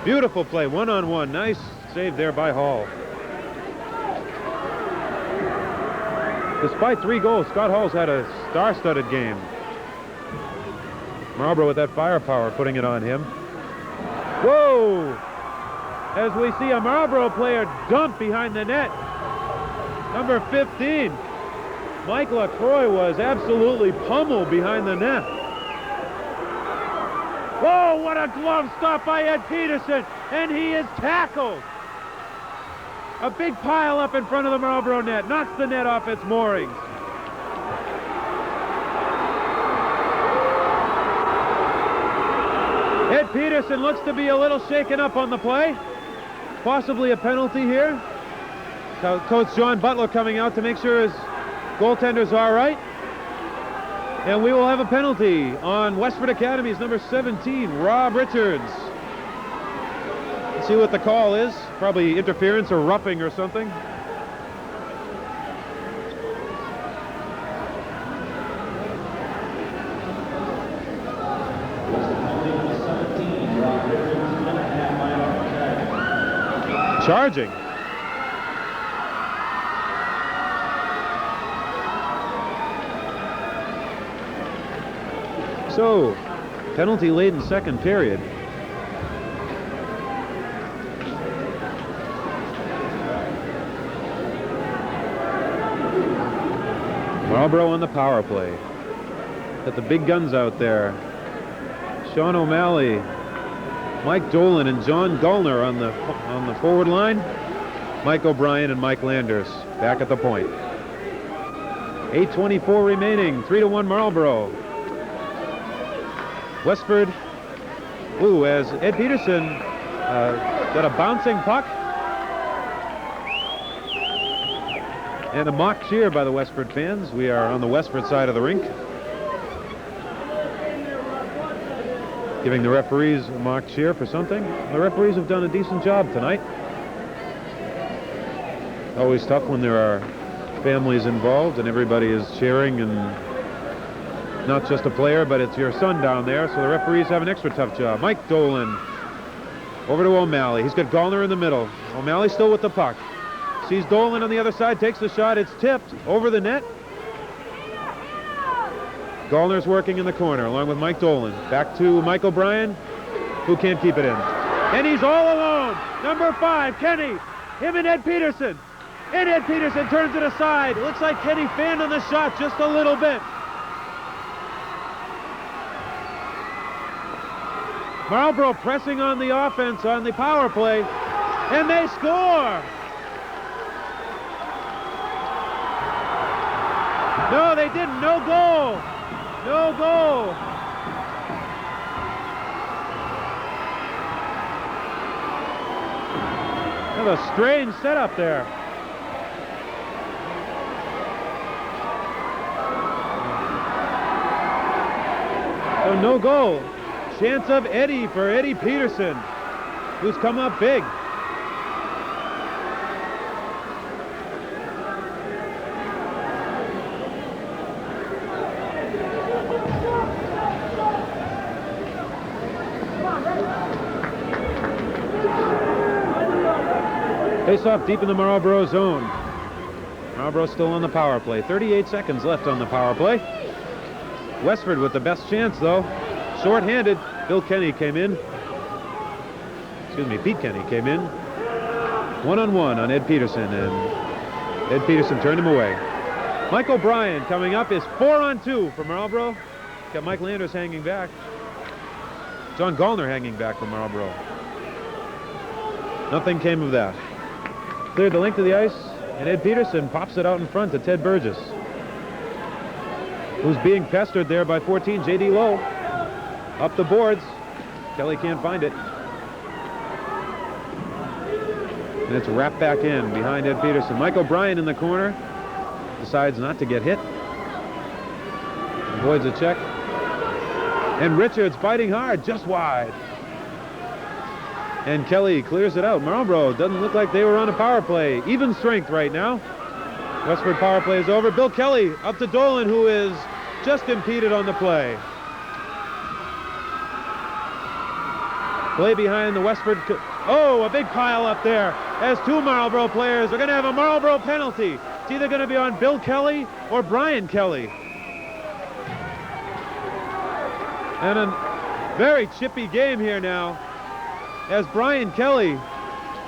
Beautiful play, one-on-one. Nice save there by Hall. Despite 3 goals, Scott Hall's had a star-studded game. Marlborough with that firepower, putting it on him. Whoa! As we see a Marlborough player dump behind the net. Number 15. Mike LaCroix was absolutely pummeled behind the net. Whoa, what a glove stop by Ed Peterson, and he is tackled. A big pile up in front of the Marlborough net, knocks the net off its moorings. Ed Peterson looks to be a little shaken up on the play. Possibly a penalty here. So Coach John Butler coming out to make sure his goaltender's all right. And we will have a penalty on Westford Academy's number 17, Rob Richards. Let's see what the call is. Probably interference or roughing or something. Charging. So, penalty late in second period. Marlborough on the power play. Got the big guns out there. Sean O'Malley, Mike Dolan, and John Gullner on the forward line. Mike O'Brien and Mike Landers back at the point. 8:24 remaining. 3-1 Marlborough. Westford, as Ed Peterson got a bouncing puck. And a mock cheer by the Westford fans. We are on the Westford side of the rink. Giving the referees a mock cheer for something. The referees have done a decent job tonight. Always tough when there are families involved and everybody is cheering, and not just a player, but it's your son down there, so the referees have an extra tough job. Mike Dolan over to O'Malley. He's got Gullner in the middle. O'Malley still with the puck. Sees Dolan on the other side, takes the shot. It's tipped over the net. Gullner's working in the corner along with Mike Dolan. Back to Mike O'Brien, who can't keep it in. And he's all alone. Number 5, Kenny. Him and Ed Peterson. And Ed Peterson turns it aside. It looks like Kenny fanned on the shot just a little bit. Marlborough pressing on the offense on the power play, and they score! No, they didn't. No goal. No goal. Kind of a strange setup there. So no goal. Chance of Eddie for Eddie Peterson, who's come up big. Face off deep in the Marlborough zone. Marlborough still on the power play. 38 seconds left on the power play. Westford with the best chance though. Short-handed. Bill Kenny came in. Pete Kenny came in. One-on-one on Ed Peterson, and Ed Peterson turned him away. Mike O'Brien coming up is 4-on-2 for Marlborough. Got Mike Landers hanging back. John Gullner hanging back for Marlborough. Nothing came of that. Cleared the length of the ice, and Ed Peterson pops it out in front to Ted Burgess, who's being pestered there by 14, J.D. Lowe. Up the boards. Kelly can't find it. And it's wrapped back in behind Ed Peterson. Mike O'Brien in the corner decides not to get hit. Avoids a check. And Richards fighting hard, just wide. And Kelly clears it out. Marlborough doesn't look like they were on a power play. Even strength right now. Westford power play is over. Bill Kelly up to Dolan, who is just impeded on the play. Play behind the Westford. Oh, a big pile up there as two Marlborough players are going to have a Marlborough penalty. It's either going to be on Bill Kelly or Brian Kelly. And a very chippy game here now as Brian Kelly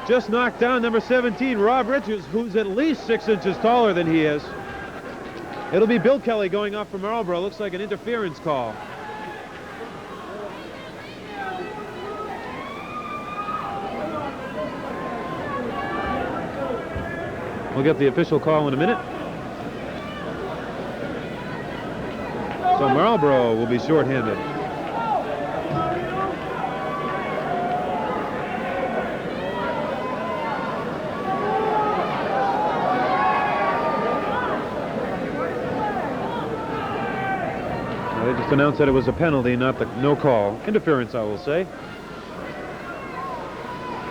just knocked down number 17, Rob Richards, who's at least 6 inches taller than he is. It'll be Bill Kelly going off for Marlborough. Looks like an interference call. We'll get the official call in a minute. So Marlborough will be shorthanded. They just announced that it was a penalty, not the no call. Interference, I will say.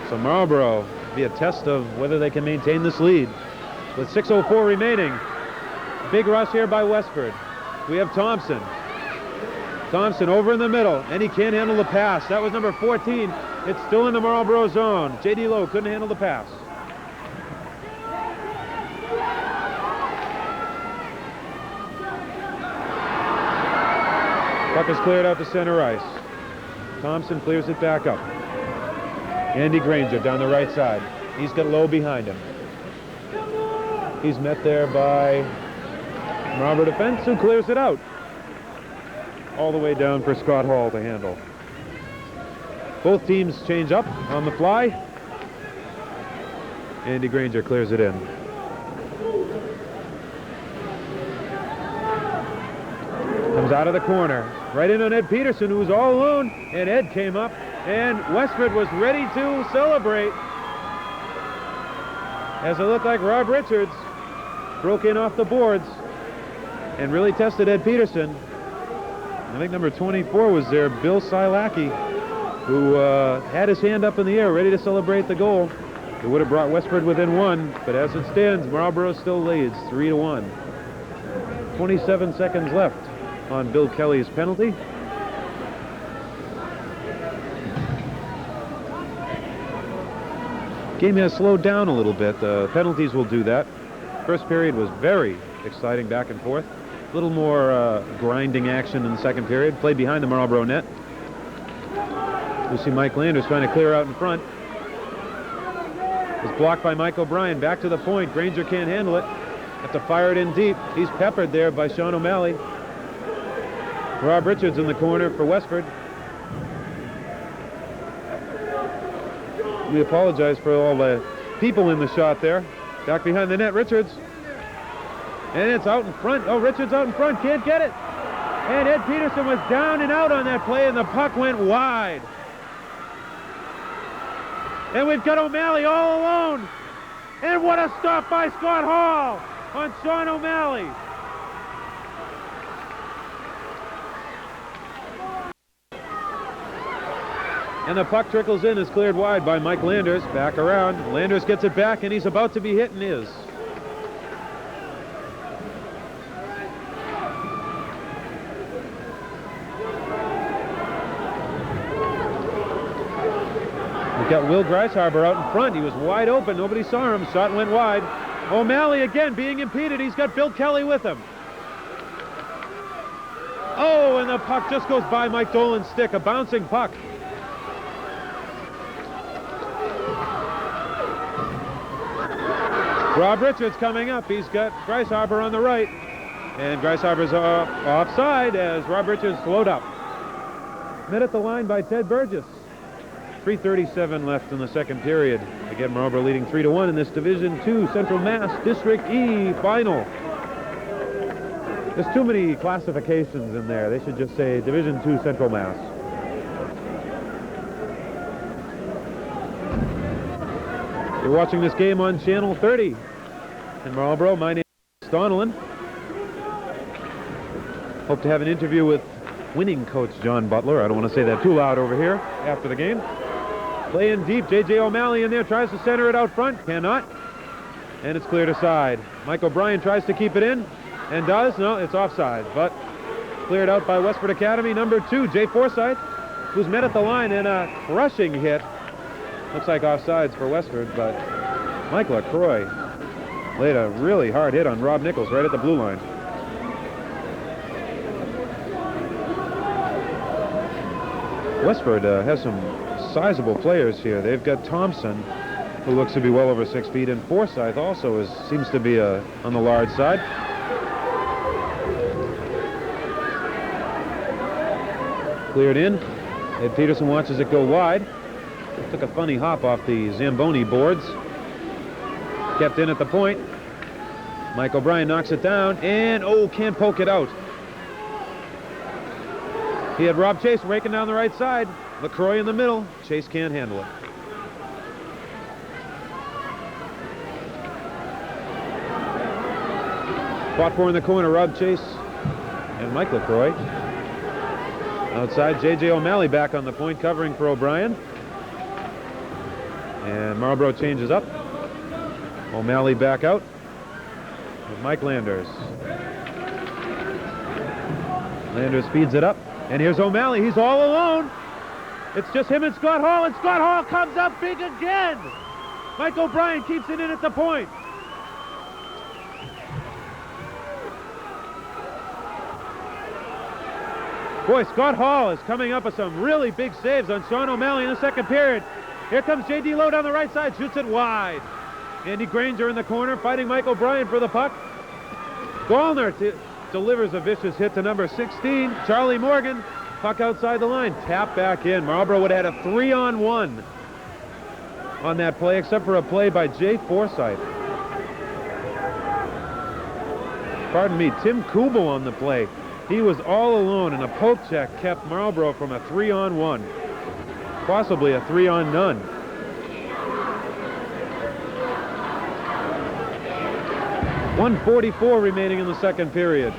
So Marlborough be a test of whether they can maintain this lead. With 6:04 remaining. Big rush here by Westford. We have Thompson. Thompson over in the middle, and he can't handle the pass. That was number 14. It's still in the Marlborough zone. J.D. Lowe couldn't handle the pass. Puck is cleared out to center ice. Thompson clears it back up. Andy Granger down the right side. He's got Lowe behind him. He's met there by Marlborough defense, who clears it out. All the way down for Scott Hall to handle. Both teams change up on the fly. Andy Granger clears it in. Comes out of the corner. Right in on Ed Peterson, who's all alone. And Ed came up, and Westford was ready to celebrate. As it looked like Rob Richards broke in off the boards and really tested Ed Peterson. I think number 24 was there, Bill Silacki, who had his hand up in the air, ready to celebrate the goal. It would have brought Westford within one, but as it stands, Marlborough still leads 3-1. 27 seconds left on Bill Kelly's penalty. Game has slowed down a little bit. The penalties will do that. First period was very exciting, back and forth. A little more grinding action in the second period. Played behind the Marlborough net. You see Mike Landers trying to clear out in front. It's blocked by Mike O'Brien. Back to the point. Granger can't handle it. Have to fire it in deep. He's peppered there by Sean O'Malley. Rob Richards in the corner for Westford. We apologize for all the people in the shot there. Back behind the net, Richards. And it's out in front. Oh, Richards out in front. Can't get it. And Ed Peterson was down and out on that play, and the puck went wide. And we've got O'Malley all alone. And what a stop by Scott Hall on Sean O'Malley. And the puck trickles in, is cleared wide by Mike Landers. Back around. Landers gets it back, and he's about to be hit, and is. We've got Will Greisharbor out in front. He was wide open. Nobody saw him. Shot went wide. O'Malley again being impeded. He's got Bill Kelly with him. Oh, and the puck just goes by Mike Dolan's stick. A bouncing puck. Rob Richards coming up. He's got Greisharbor on the right. And Greisharbor's offside as Rob Richards slowed up. Met at the line by Ted Burgess. 3:37 left in the second period. Again, Marlborough leading 3-1 in this Division II Central Mass District E final. There's too many classifications in there. They should just say Division II Central Mass. You're watching this game on Channel 30 in Marlborough. My name is Donellan. Hope to have an interview with winning coach John Butler. I don't want to say that too loud over here after the game. Play in deep. J.J. O'Malley in there, tries to center it out front. Cannot. And it's cleared aside. Mike O'Brien tries to keep it in and does. No, it's offside. But cleared out by Westford Academy. Number 2, Jay Forsyth, who's met at the line in a crushing hit. Looks like offsides for Westford, but Mike LaCroix laid a really hard hit on Rob Nichols right at the blue line. Westford has some sizable players here. They've got Thompson, who looks to be well over 6 feet, and Forsyth also seems to be on the large side. Cleared in. Ed Peterson watches it go wide. Took a funny hop off the Zamboni boards. Kept in at the point. Mike O'Brien knocks it down, and can't poke it out. He had Rob Chase raking down the right side. LaCroix in the middle. Chase can't handle it. Fought for in the corner, Rob Chase and Mike LaCroix. Outside, J.J. O'Malley back on the point, covering for O'Brien. And Marlborough changes up. O'Malley back out with Mike Landers. Landers speeds it up. And here's O'Malley. He's all alone. It's just him and Scott Hall, and Scott Hall comes up big again. Mike O'Brien keeps it in at the point. Boy, Scott Hall is coming up with some really big saves on Sean O'Malley in the second period. Here comes J.D. Lowe down the right side, shoots it wide. Andy Granger in the corner, fighting Mike O'Brien for the puck. Gallner delivers a vicious hit to number 16, Charlie Morgan. Puck outside the line, tap back in. Marlborough would have had a 3-on-1 on that play, except for a play by Jay Forsyth. Pardon me, Tim Kubel on the play. He was all alone, and a poke check kept Marlborough from a 3-on-1. Possibly a 3-on-none. .144 remaining in the second period.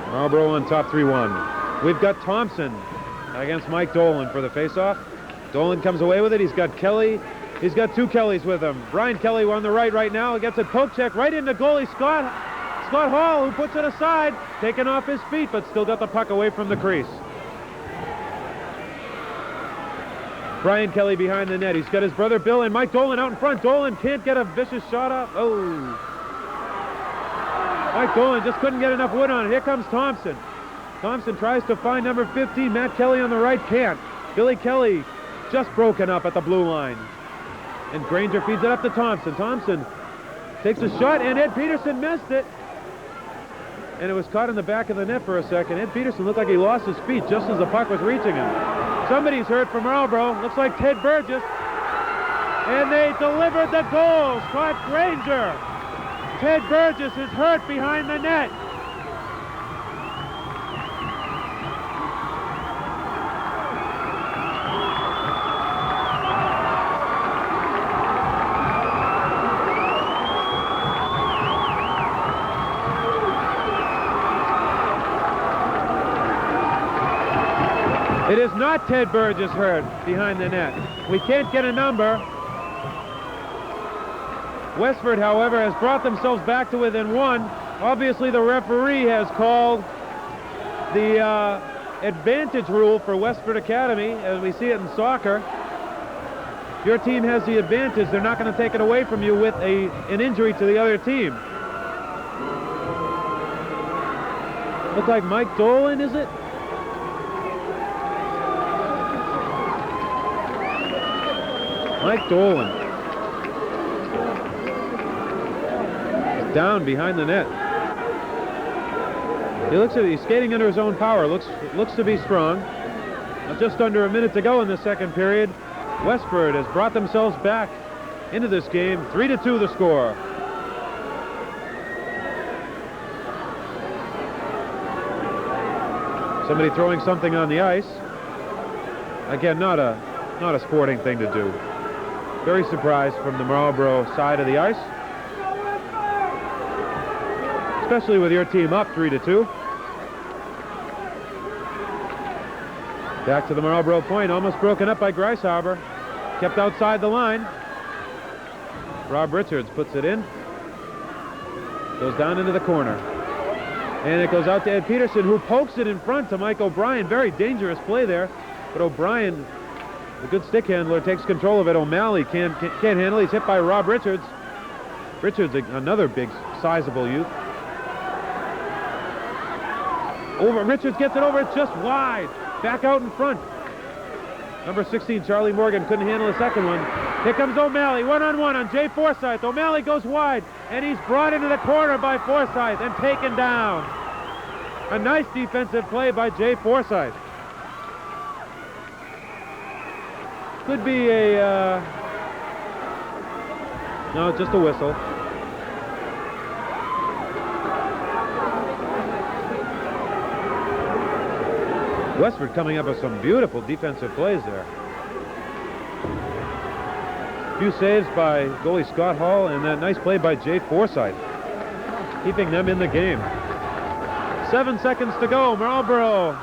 Marlborough on top 3-1. We've got Thompson against Mike Dolan for the faceoff. Dolan comes away with it. He's got Kelly. He's got 2 Kellys with him. Brian Kelly on the right now. He gets a poke check right into goalie Scott Hall, who puts it aside, taken off his feet, but still got the puck away from the crease. Brian Kelly behind the net. He's got his brother Bill and Mike Dolan out in front. Dolan can't get a vicious shot up. Mike Dolan just couldn't get enough wood on it. Here comes Thompson. Thompson tries to find number 15, Matt Kelly on the right, can't. Billy Kelly just broken up at the blue line. And Granger feeds it up to Thompson. Thompson takes a shot, and Ed Peterson missed it. And it was caught in the back of the net for a second. Ed Peterson looked like he lost his feet just as the puck was reaching him. Somebody's hurt from Marlborough. Looks like Ted Burgess. And they delivered the goal. Scott Granger. Ted Burgess is hurt behind the net. It is not Ted Burgess hurt behind the net. We can't get a number. Westford, however, has brought themselves back to within 1. Obviously, the referee has called the advantage rule for Westford Academy, as we see it in soccer. Your team has the advantage. They're not going to take it away from you with an injury to the other team. Looks like Mike Dolan, is it? Mike Dolan. He's down behind the net. He's skating under his own power. Looks to be strong. Just under a minute to go in the second period. Westford has brought themselves back into this game. 3-2 the score. Somebody throwing something on the ice. Again, not a sporting thing to do. Very surprised from the Marlboro side of the ice, especially with your team up 3-2. Back to the Marlboro point, almost broken up by Greishauber. Kept outside the line. Rob Richards puts it in. Goes down into the corner. And it goes out to Ed Peterson, who pokes it in front to Mike O'Brien. Very dangerous play there. But O'Brien, the good stick handler, takes control of it. O'Malley can't handle it. He's hit by Rob Richards. Richards, another big, sizable youth. Richards gets it over. It's just wide. Back out in front. Number 16, Charlie Morgan, couldn't handle the second one. Here comes O'Malley, one-on-one on Jay Forsyth. O'Malley goes wide, and he's brought into the corner by Forsyth and taken down. A nice defensive play by Jay Forsyth. Could be a... no, just a whistle. Westford coming up with some beautiful defensive plays there. A few saves by goalie Scott Hall, and that nice play by Jay Forsyth, keeping them in the game. 7 seconds to go, Marlboro.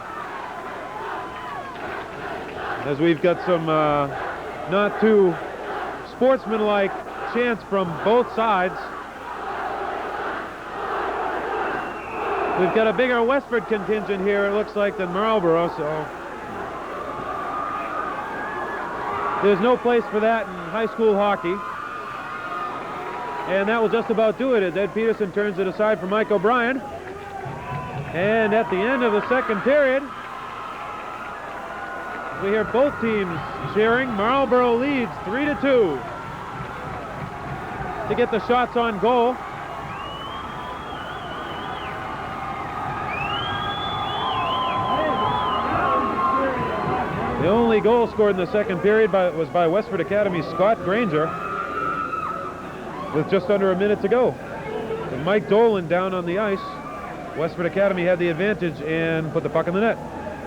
As we've got some not too sportsmanlike chants from both sides. We've got a bigger Westford contingent here, it looks like, than Marlboro, so there's no place for that in high school hockey. And that will just about do it as Ed Peterson turns it aside for Mike O'Brien. And at the end of the second period, we hear both teams cheering. Marlboro leads 3-2 to get the shots on goal. The only goal scored in the second period was by Westford Academy's Scott Granger with just under a minute to go. And Mike Dolan down on the ice. Westford Academy had the advantage and put the puck in the net.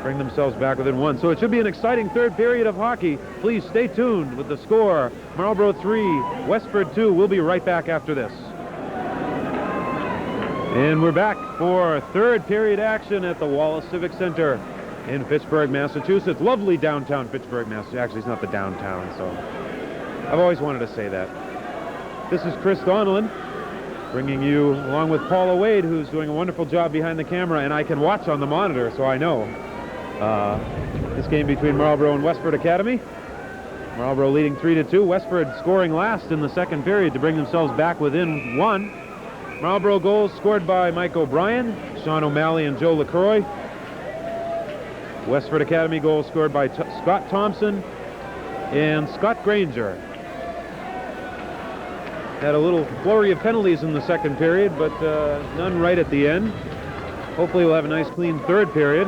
Bring themselves back within one. So it should be an exciting third period of hockey. Please stay tuned with the score. Marlboro 3, Westford 2. We'll be right back after this. And we're back for third period action at the Wallace Civic Center in Fitchburg, Massachusetts. Lovely downtown Fitchburg, Massachusetts. Actually, it's not the downtown, so I've always wanted to say that. This is Chris Donnellan bringing you, along with Paula Wade, who's doing a wonderful job behind the camera, and I can watch on the monitor, so I know. This game between Marlboro and Westford Academy. Marlboro leading 3-2. Westford scoring last in the second period to bring themselves back within one. Marlboro goals scored by Mike O'Brien, Sean O'Malley, and Joe LaCroix. Westford Academy goals scored by Scott Thompson and Scott Granger. Had a little flurry of penalties in the second period, but none right at the end. Hopefully we'll have a nice clean third period.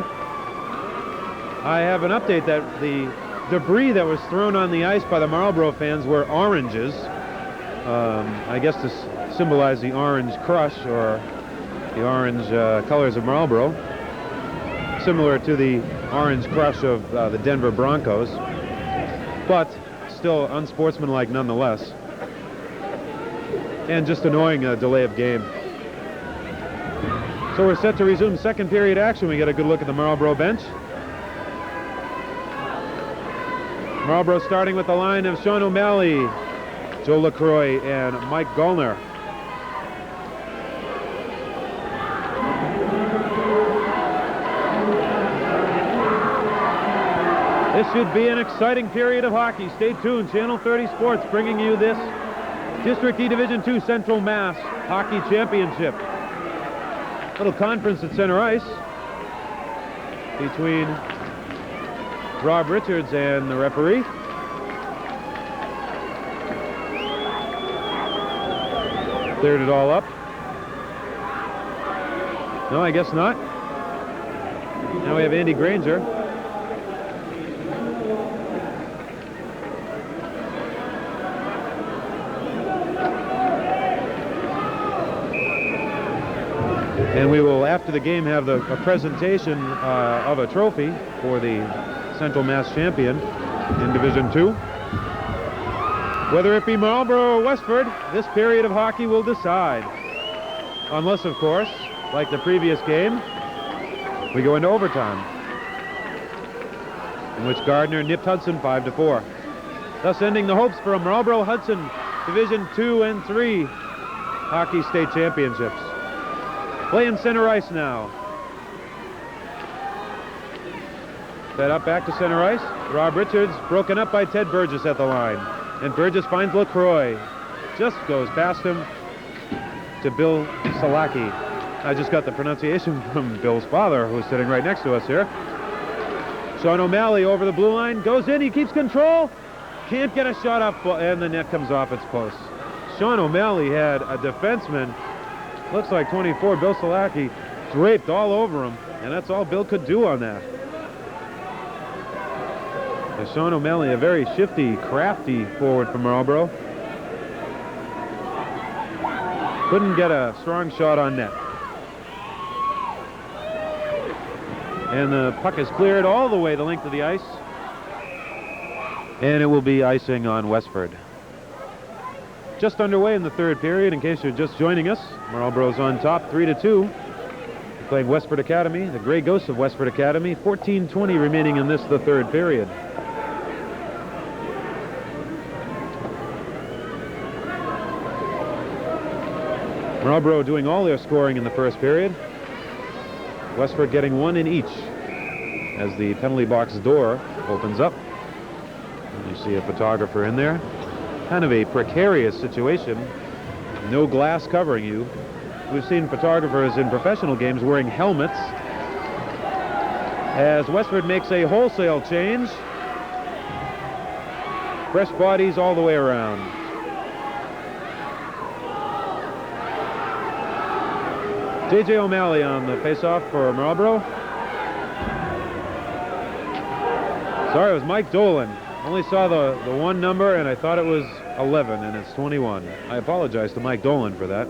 I have an update that the debris that was thrown on the ice by the Marlboro fans were oranges. I guess to symbolize the orange crush, or the orange colors of Marlboro. Similar to the orange crush of the Denver Broncos, but still unsportsmanlike nonetheless. And just annoying delay of game. So we're set to resume second period action. We get a good look at the Marlboro bench. Marlboro starting with the line of Sean O'Malley, Joe LaCroix, and Mike Gallner. This should be an exciting period of hockey. Stay tuned. Channel 30 Sports bringing you this District E Division II Central Mass Hockey Championship. Little conference at center ice between Rob Richards and the referee. Cleared it all up. No, I guess not. Now we have Andy Granger. And we will, after the game, have a presentation of a trophy for the Central Mass champion in Division II. Whether it be Marlborough or Westford, this period of hockey will decide. Unless, of course, like the previous game, we go into overtime, in which Gardner nipped Hudson 5-4. Thus ending the hopes for a Marlborough-Hudson Division 2 and 3 Hockey State Championships. Playing center ice now. Fed up back to center ice. Rob Richards broken up by Ted Burgess at the line. And Burgess finds LaCroix. Just goes past him to Bill Salaki. I just got the pronunciation from Bill's father, who's sitting right next to us here. Sean O'Malley over the blue line. Goes in. He keeps control. Can't get a shot up. And the net comes off its post. Sean O'Malley had a defenseman, looks like 24, Bill Salaki, draped all over him. And that's all Bill could do on that. Sean O'Malley, a very shifty, crafty forward from Marlborough. Couldn't get a strong shot on net. And the puck is cleared all the way the length of the ice. And it will be icing on Westford. Just underway in the third period, in case you're just joining us. Marlborough's on top, 3-2. Playing Westford Academy, the Grey Ghosts of Westford Academy. 14:20 remaining in this, the third period. Marlborough doing all their scoring in the first period. Westford getting one in each as the penalty box door opens up. And you see a photographer in there. Kind of a precarious situation. No glass covering you. We've seen photographers in professional games wearing helmets. As Westford makes a wholesale change. Fresh bodies all the way around. J.J. O'Malley on the face-off for Marlborough. Sorry, it was Mike Dolan. Only saw the one number, and I thought it was 11, and it's 21. I apologize to Mike Dolan for that.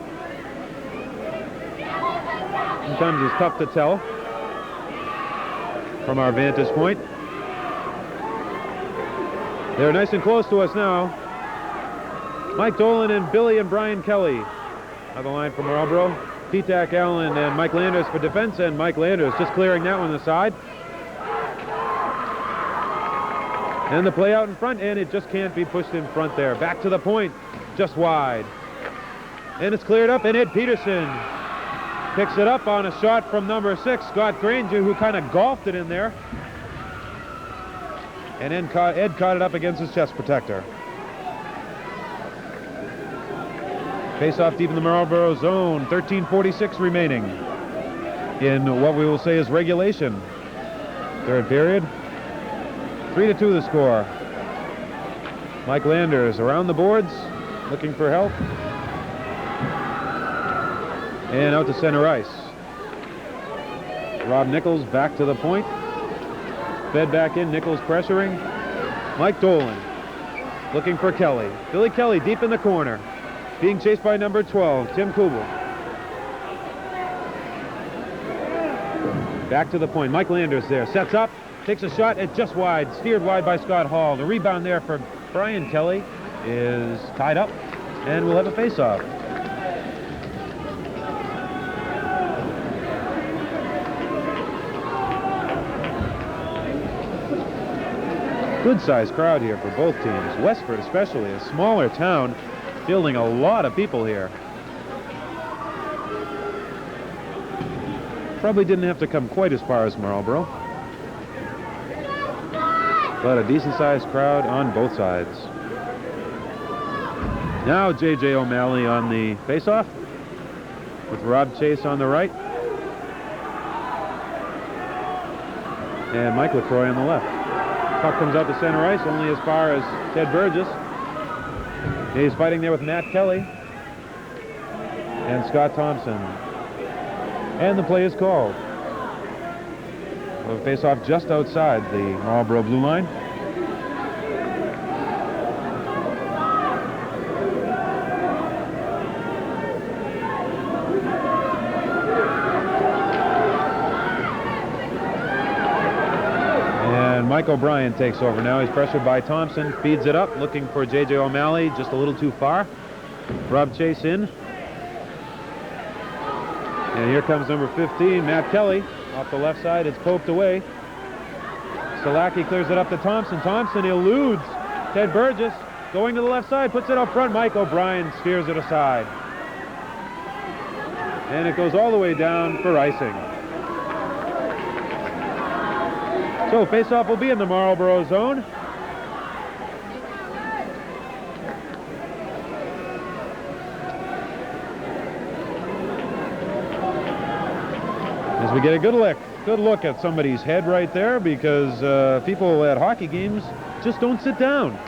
Sometimes it's tough to tell from our vantage point. They're nice and close to us now. Mike Dolan and Billy and Brian Kelly are the line for Marlborough. Petak Allen and Mike Landers for defense, and Mike Landers just clearing that one aside. And the play out in front, and it just can't be pushed in front there. Back to the point, just wide. And it's cleared up, and Ed Peterson picks it up on a shot from number 6, Scott Granger, who kind of golfed it in there. And then Ed caught it up against his chest protector. Face-off deep in the Marlborough zone, 13:46 remaining in what we will say is regulation. Third period, 3-2 the score. Mike Landers around the boards, looking for help. And out to center ice. Rob Nichols back to the point. Fed back in, Nichols pressuring. Mike Dolan looking for Kelly. Billy Kelly deep in the corner. Being chased by number 12, Tim Kubel. Back to the point. Mike Landers there. Sets up. Takes a shot at just wide. Steered wide by Scott Hall. The rebound there for Brian Kelly is tied up. And we'll have a face-off. Good-sized crowd here for both teams. Westford especially, a smaller town, fielding a lot of people here. Probably didn't have to come quite as far as Marlborough. But a decent-sized crowd on both sides. Now J.J. O'Malley on the face-off with Rob Chase on the right. And Mike LaCroix on the left. Puck comes out to center ice, only as far as Ted Burgess. He's fighting there with Matt Kelly and Scott Thompson. And the play is called. We'll face off just outside the Marlborough blue line. Mike O'Brien takes over now. He's pressured by Thompson, feeds it up, looking for J.J. O'Malley, just a little too far. Rob Chase in. And here comes number 15, Matt Kelly. Off the left side, it's poked away. Salaki clears it up to Thompson. Thompson eludes Ted Burgess. Going to the left side, puts it up front. Mike O'Brien steers it aside. And it goes all the way down for icing. So face-off will be in the Marlboro zone. As we get a good look at somebody's head right there, because people at hockey games just don't sit down.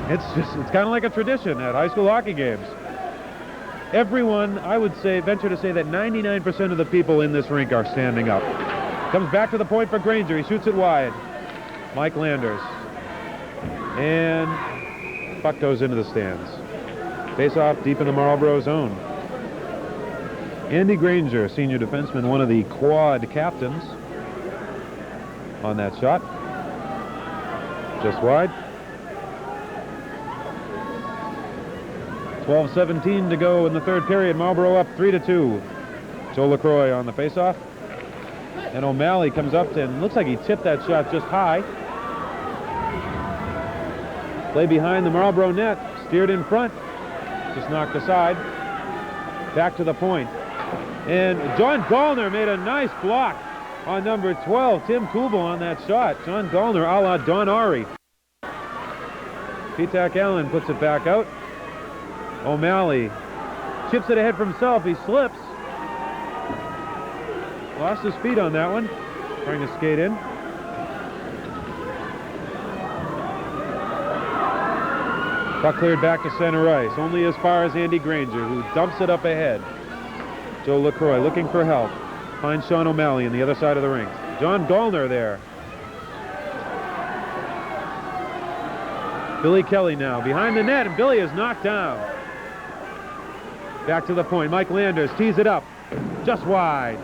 It's kind of like a tradition at high school hockey games. Everyone, I would say, venture to say that 99% of the people in this rink are standing up. Comes back to the point for Granger. He shoots it wide. Mike Landers. And puck goes into the stands. Face-off deep in the Marlboro zone. Andy Granger, senior defenseman, one of the quad captains on that shot. Just wide. 12:17 to go in the third period. Marlboro up 3-2. Joe LaCroix on the face-off. And O'Malley comes up and looks like he tipped that shot just high. Play behind the Marlboro net. Steered in front. Just knocked aside. Back to the point. And John Gallner made a nice block on number 12, Tim Kubel, on that shot. John Gallner a la Don Ari. Petak Allen puts it back out. O'Malley chips it ahead for himself. He slips. Lost his feet on that one. Trying to skate in. Puck cleared back to center ice. Only as far as Andy Granger, who dumps it up ahead. Joe LaCroix looking for help. Finds Sean O'Malley on the other side of the rink. John Gallner there. Billy Kelly now behind the net, and Billy is knocked down. Back to the point. Mike Landers tees it up. Just wide.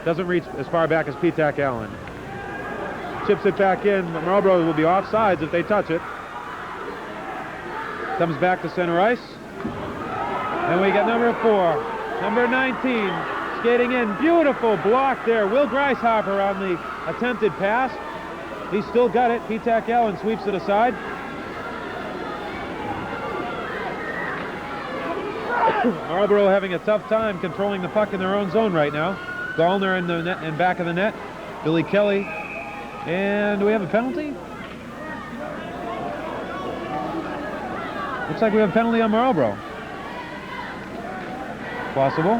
Doesn't reach as far back as Petak Allen. Chips it back in. Marlboro will be offsides if they touch it. Comes back to center ice. And we get number 4. Number 19 skating in. Beautiful block there. Will Greishopper on the attempted pass. He's still got it. Petak Allen sweeps it aside. Marlboro having a tough time controlling the puck in their own zone right now. Gallner in the net, in back of the net. Billy Kelly. And do we have a penalty? Looks like we have a penalty on Marlboro. Possible.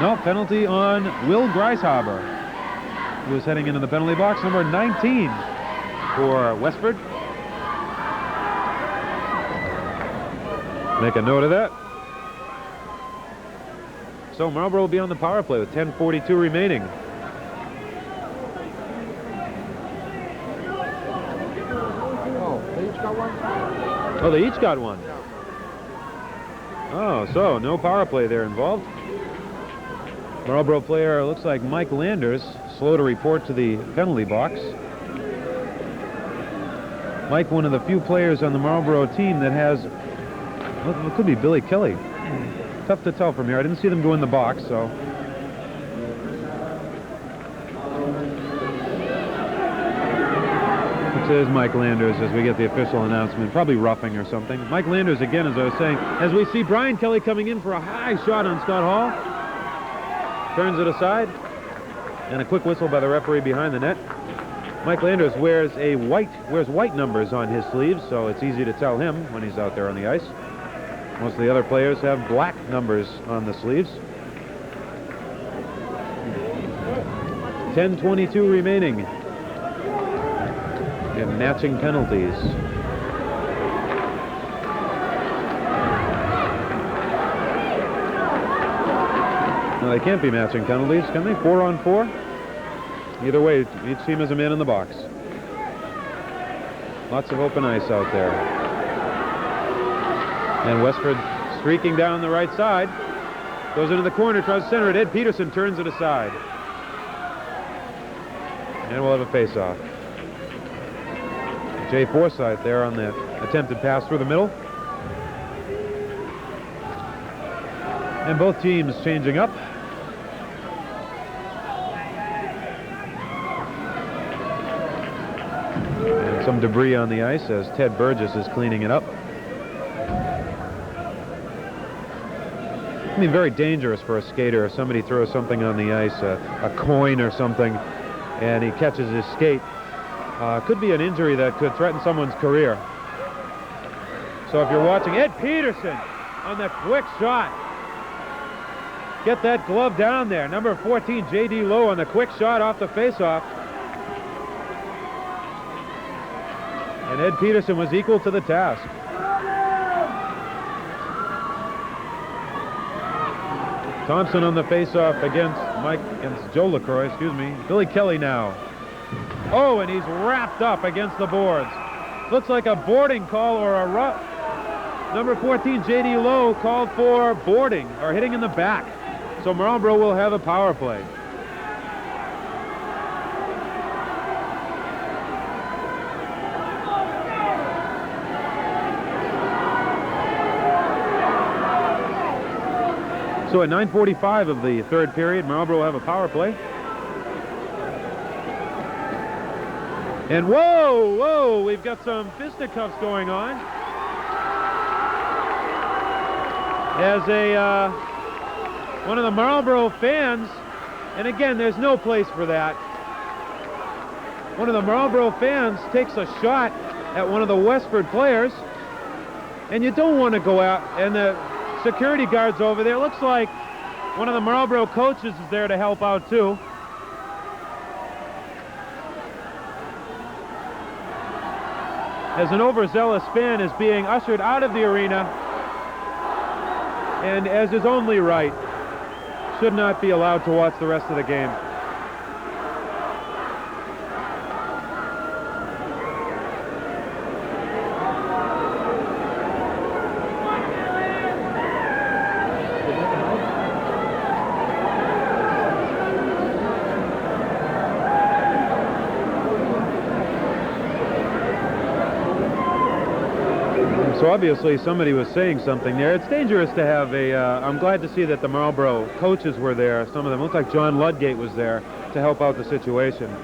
No, penalty on Will Greishopper, who is heading into the penalty box. Number 19 for Westford. Make a note of that. So Marlboro will be on the power play with 10:42 remaining. Oh, they each got one? Oh, they each got one. Oh, so no power play there involved. Marlboro player looks like Mike Landers, slow to report to the penalty box. Mike, one of the few players on the Marlboro team that has, well, it could be Billy Kelly. Tough to tell from here. I didn't see them go in the box, so. This is Mike Landers as we get the official announcement. Probably roughing or something. Mike Landers again, as I was saying, as we see Brian Kelly coming in for a high shot on Scott Hall. Turns it aside. And a quick whistle by the referee behind the net. Mike Landers wears white numbers on his sleeves, so it's easy to tell him when he's out there on the ice. Most of the other players have black numbers on the sleeves. 10:22 remaining. And matching penalties. No, they can't be matching penalties, can they? 4-on-4? Either way, each team has a man in the box. Lots of open ice out there. And Westford streaking down the right side. Goes into the corner, tries to center it. Ed Peterson turns it aside. And we'll have a face-off. Jay Forsythe there on the attempted pass through the middle. And both teams changing up. And some debris on the ice as Ted Burgess is cleaning it up. I mean, very dangerous for a skater if somebody throws something on the ice, a coin or something, and he catches his skate. Could be an injury that could threaten someone's career. So if you're watching, Ed Peterson on the quick shot. Get that glove down there. Number 14, J.D. Lowe on the quick shot off the faceoff. And Ed Peterson was equal to the task. Thompson on the faceoff against Joe LaCroix, excuse me. Billy Kelly now. Oh, and he's wrapped up against the boards. Looks like a boarding call or a rough. Number 14, J.D. Lowe, called for boarding or hitting in the back. So Marlborough will have a power play. So at 9:45 of the third period, Marlborough will have a power play. And whoa, we've got some fisticuffs going on. As one of the Marlborough fans, and again, there's no place for that. One of the Marlborough fans takes a shot at one of the Westford players, and you don't want to go out, and the security guard's over there. Looks like one of the Marlborough coaches is there to help out too. As an overzealous fan is being ushered out of the arena, and as is only right, should not be allowed to watch the rest of the game. So obviously somebody was saying something there. It's dangerous to have I'm glad to see that the Marlborough coaches were there. Some of them looked like John Ludgate was there to help out the situation.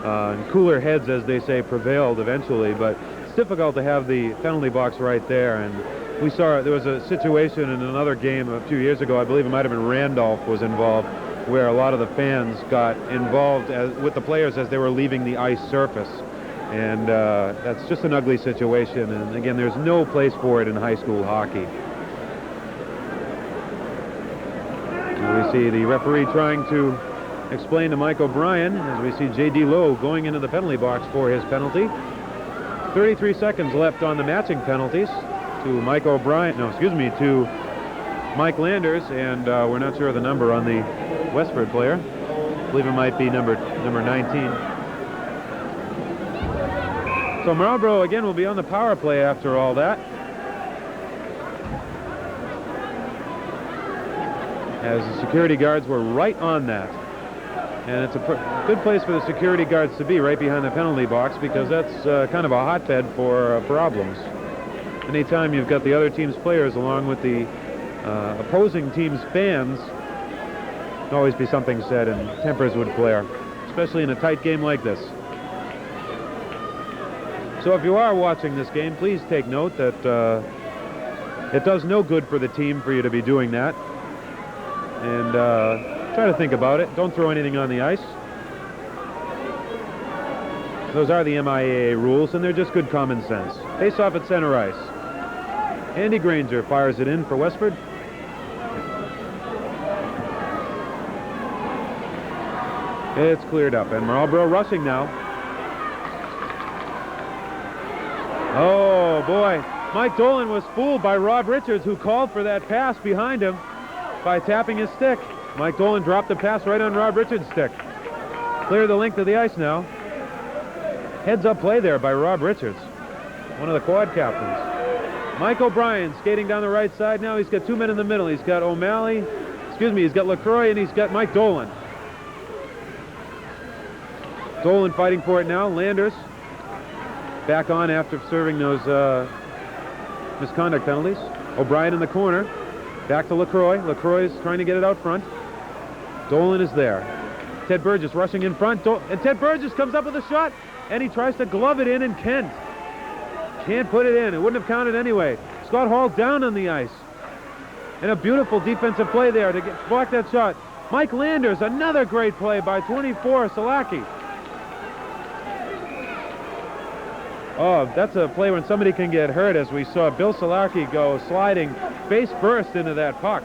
And cooler heads, as they say, prevailed eventually, but it's difficult to have the penalty box right there. And we saw there was a situation in another game a few years ago, I believe it might have been Randolph was involved, where a lot of the fans got involved with the players as they were leaving the ice surface. And that's just an ugly situation, and again, there's no place for it in high school hockey. And we see the referee trying to explain to Mike O'Brien, as we see J.D. Lowe going into the penalty box for his penalty. 33 seconds left on the matching penalties to Mike O'Brien, to Mike Landers, and we're not sure of the number on the Westford player. I believe it might be number 19. So Marlborough again will be on the power play after all that. As the security guards were right on that. And it's a good place for the security guards to be, right behind the penalty box, because that's kind of a hotbed for problems. Anytime you've got the other team's players along with the opposing team's fans, there'll always be something said and tempers would flare, especially in a tight game like this. So if you are watching this game, please take note that it does no good for the team for you to be doing that. And try to think about it. Don't throw anything on the ice. Those are the MIAA rules, and they're just good common sense. Face off at center ice. Andy Granger fires it in for Westford. It's cleared up, and Marlborough rushing now. Oh, boy. Mike Dolan was fooled by Rob Richards, who called for that pass behind him by tapping his stick. Mike Dolan dropped the pass right on Rob Richards' stick. Clear the length of the ice now. Heads-up play there by Rob Richards, one of the quad captains. Mike O'Brien skating down the right side now. He's got two men in the middle. He's got he's got LaCroix, and he's got Mike Dolan. Dolan fighting for it now. Landers back on after serving those misconduct penalties. O'Brien in the corner. Back to LaCroix. LaCroix's trying to get it out front. Dolan is there. Ted Burgess rushing in front. And Ted Burgess comes up with a shot, and he tries to glove it in, and can't put it in. It wouldn't have counted anyway. Scott Hall down on the ice. And a beautiful defensive play there to block that shot. Mike Landers, another great play by 24, Salaki. Oh, that's a play when somebody can get hurt, as we saw Bill Salaki go sliding face first into that puck.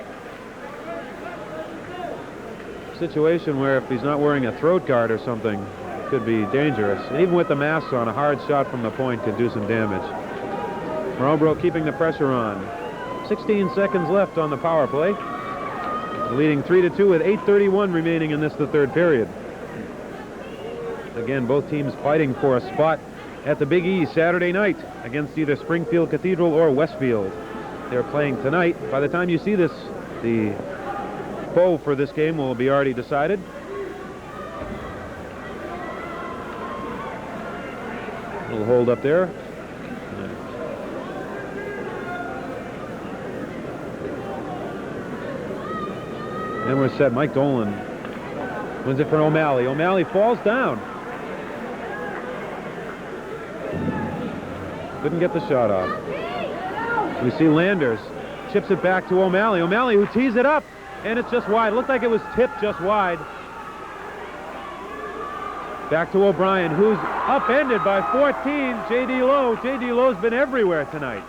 Situation where if he's not wearing a throat guard or something, it could be dangerous. And even with the mask on, a hard shot from the point could do some damage. Marlborough keeping the pressure on. 16 seconds left on the power play. Leading 3-2 with 8:31 remaining in the third period. Again, both teams fighting for a spot at the Big E Saturday night against either Springfield Cathedral or Westfield. They're playing tonight. By the time you see this, the foe for this game will be already decided. Little hold up there. And we're set. Mike Dolan wins it for O'Malley. O'Malley falls down. Couldn't get the shot off. We see Landers chips it back to O'Malley. O'Malley who tees it up, and it's just wide. Looked like it was tipped just wide. Back to O'Brien, who's upended by 14, J.D. Lowe. J.D. Lowe's been everywhere tonight.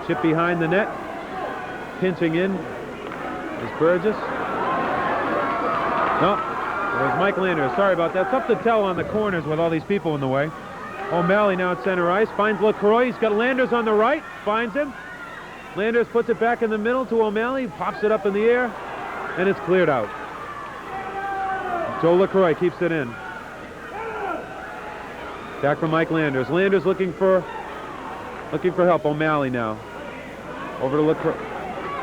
Chip behind the net. Pinching in is Burgess. No, it was Mike Landers. Sorry about that. Tough to tell on the corners with all these people in the way. O'Malley now at center ice. Finds LaCroix. He's got Landers on the right. Finds him. Landers puts it back in the middle to O'Malley. Pops it up in the air. And it's cleared out. Joe LaCroix keeps it in. Back from Mike Landers. Landers looking for help. O'Malley now. Over to LaCroix.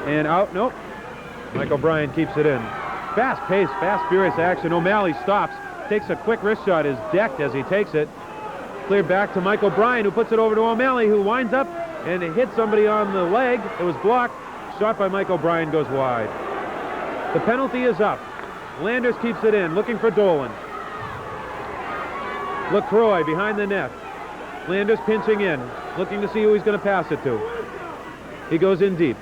And out. Nope. Mike O'Brien keeps it in. Fast pace, fast, furious action. O'Malley stops. Takes a quick wrist shot. Is decked as he takes it. Cleared back to Mike O'Brien, who puts it over to O'Malley, who winds up and it hits somebody on the leg. It was blocked. Shot by Mike O'Brien goes wide. The penalty is up. Landers keeps it in, looking for Dolan. LaCroix behind the net. Landers pinching in, looking to see who he's going to pass it to. He goes in deep.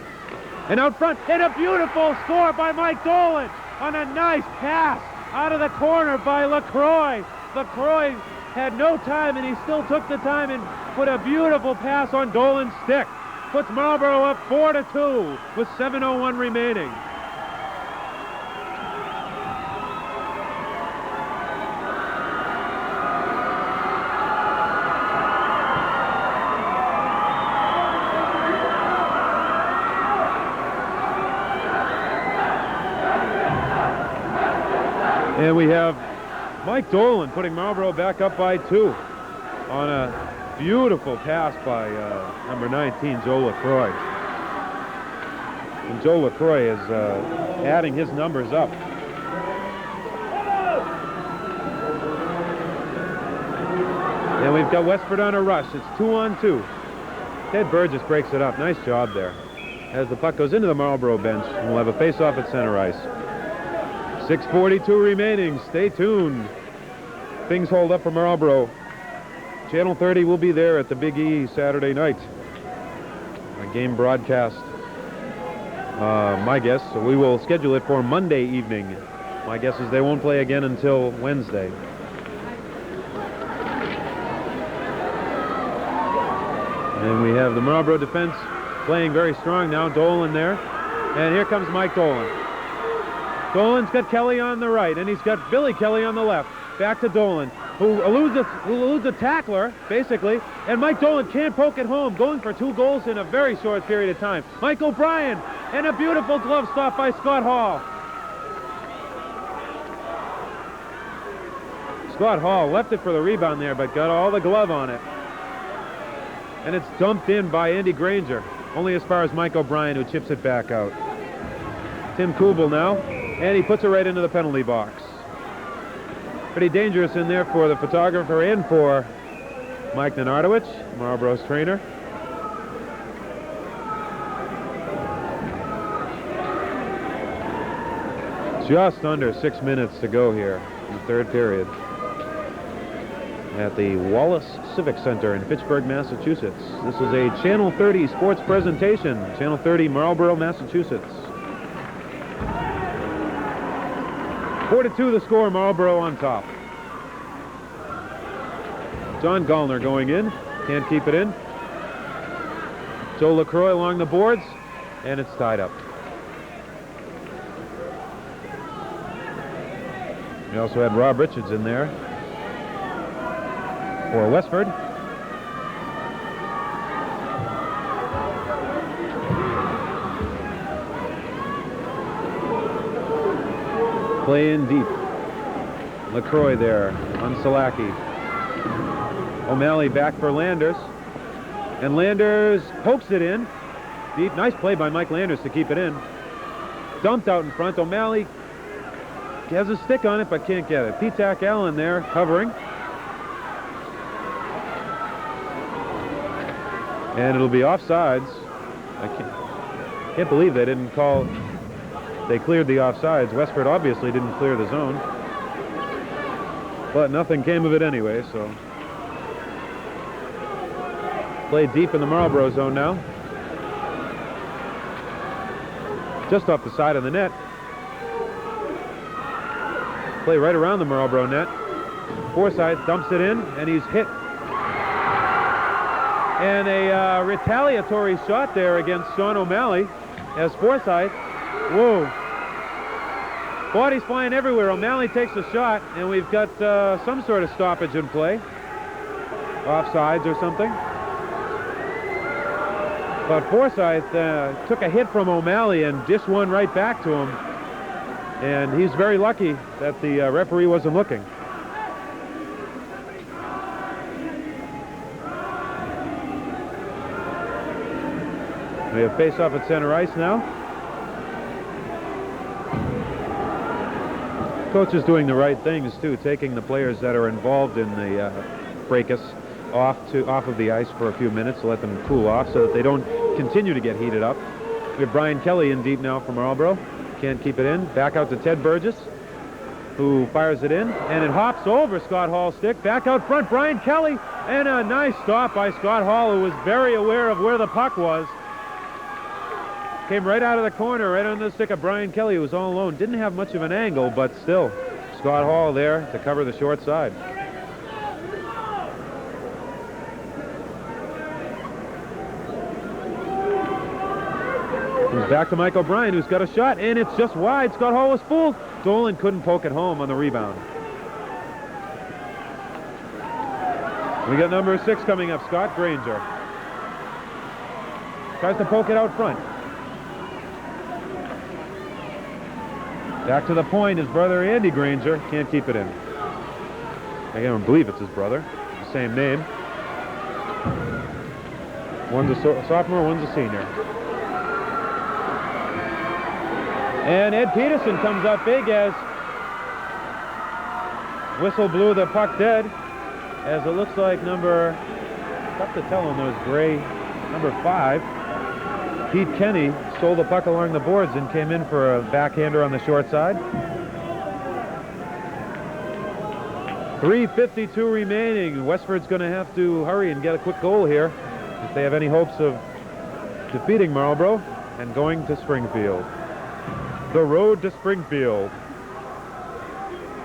And out front, and a beautiful score by Mike Dolan on a nice pass out of the corner by LaCroix. LaCroix had no time, and he still took the time and put a beautiful pass on Dolan's stick. Puts Marlborough up 4-2 with 7:01 remaining. And we have Mike Dolan putting Marlborough back up by 2 on a beautiful pass by number 19, Joe LaCroix. And Joe LaCroix is adding his numbers up. And we've got Westford on a rush. It's 2-on-2. Ted Burgess breaks it up. Nice job there. As the puck goes into the Marlborough bench, and we'll have a face-off at center ice. 6:42 remaining. Stay tuned. Things hold up for Marlborough. Channel 30 will be there at the Big E Saturday night. A game broadcast. My guess, so we will schedule it for Monday evening. My guess is they won't play again until Wednesday. And we have the Marlborough defense playing very strong now. Dolan there. And here comes Mike Dolan. Dolan's got Kelly on the right, and he's got Billy Kelly on the left. Back to Dolan, who eludes a tackler, basically, and Mike Dolan can't poke it home, going for 2 goals in a very short period of time. Mike O'Brien, and a beautiful glove stop by Scott Hall. Scott Hall left it for the rebound there, but got all the glove on it. And it's dumped in by Andy Granger, only as far as Mike O'Brien, who chips it back out. Tim Kubel now. And he puts it right into the penalty box. Pretty dangerous in there for the photographer and for Mike Nenardowicz, Marlboro's trainer. Just under 6 minutes to go here in the third period at the Wallace Civic Center in Fitchburg, Massachusetts. This is a Channel 30 sports presentation. Channel 30, Marlboro, Massachusetts. 4-2 the score, Marlboro on top. John Gallner going in, can't keep it in. Joe LaCroix along the boards, and it's tied up. We also had Rob Richards in there for Westford. Play in deep. LaCroix there on Salaki. O'Malley back for Landers. And Landers pokes it in. Deep. Nice play by Mike Landers to keep it in. Dumped out in front. O'Malley has a stick on it but can't get it. P-Tac Allen there covering. And it'll be offsides. I can't believe they didn't call. They cleared the offsides. Westford obviously didn't clear the zone. But nothing came of it anyway, so. Play deep in the Marlboro zone now. Just off the side of the net. Play right around the Marlboro net. Forsythe dumps it in, and he's hit. And a retaliatory shot there against Sean O'Malley as Forsythe. Whoa. Bodies flying everywhere. O'Malley takes a shot, and we've got some sort of stoppage in play. Offsides or something. But Forsythe took a hit from O'Malley and dished one right back to him. And he's very lucky that the referee wasn't looking. We have face-off at center ice now. Coach is doing the right things too, taking the players that are involved in the fracas off of the ice for a few minutes to let them cool off so that they don't continue to get heated up. We have Brian Kelly in deep now for Marlboro. Can't keep it in. Back out to Ted Burgess, who fires it in, and it hops over Scott Hall's stick. Back out front, Brian Kelly, and a nice stop by Scott Hall, who was very aware of where the puck was. Came right out of the corner, right on the stick of Brian Kelly, who was all alone. Didn't have much of an angle, but still, Scott Hall there to cover the short side. Comes back to Mike O'Brien, who's got a shot, and it's just wide. Scott Hall was fooled. Dolan couldn't poke it home on the rebound. We got number 6 coming up, Scott Granger. Tries to poke it out front. Back to the point, his brother Andy Granger can't keep it in. I can't believe it's his brother. The same name. One's a sophomore, one's a senior. And Ed Peterson comes up big as whistle blew the puck dead, as it looks like tough to tell on those gray, number 5, Pete Kenny stole the puck along the boards and came in for a backhander on the short side. 3:52 remaining. Westford's going to have to hurry and get a quick goal here if they have any hopes of defeating Marlboro and going to Springfield. The road to Springfield.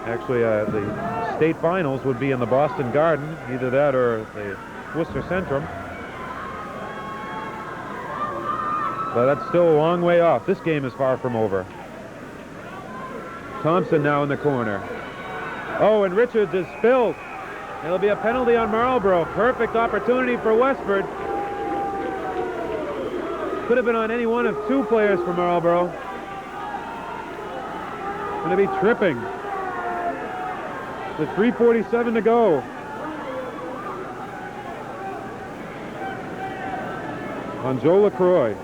Actually, the state finals would be in the Boston Garden, either that or the Worcester Centrum. But that's still a long way off. This game is far from over. Thompson now in the corner. Oh, and Richards is spilled. It'll be a penalty on Marlboro. Perfect opportunity for Westford. Could have been on any one of 2 players for Marlboro. Going to be tripping. With 3:47 to go. On Joe LaCroix.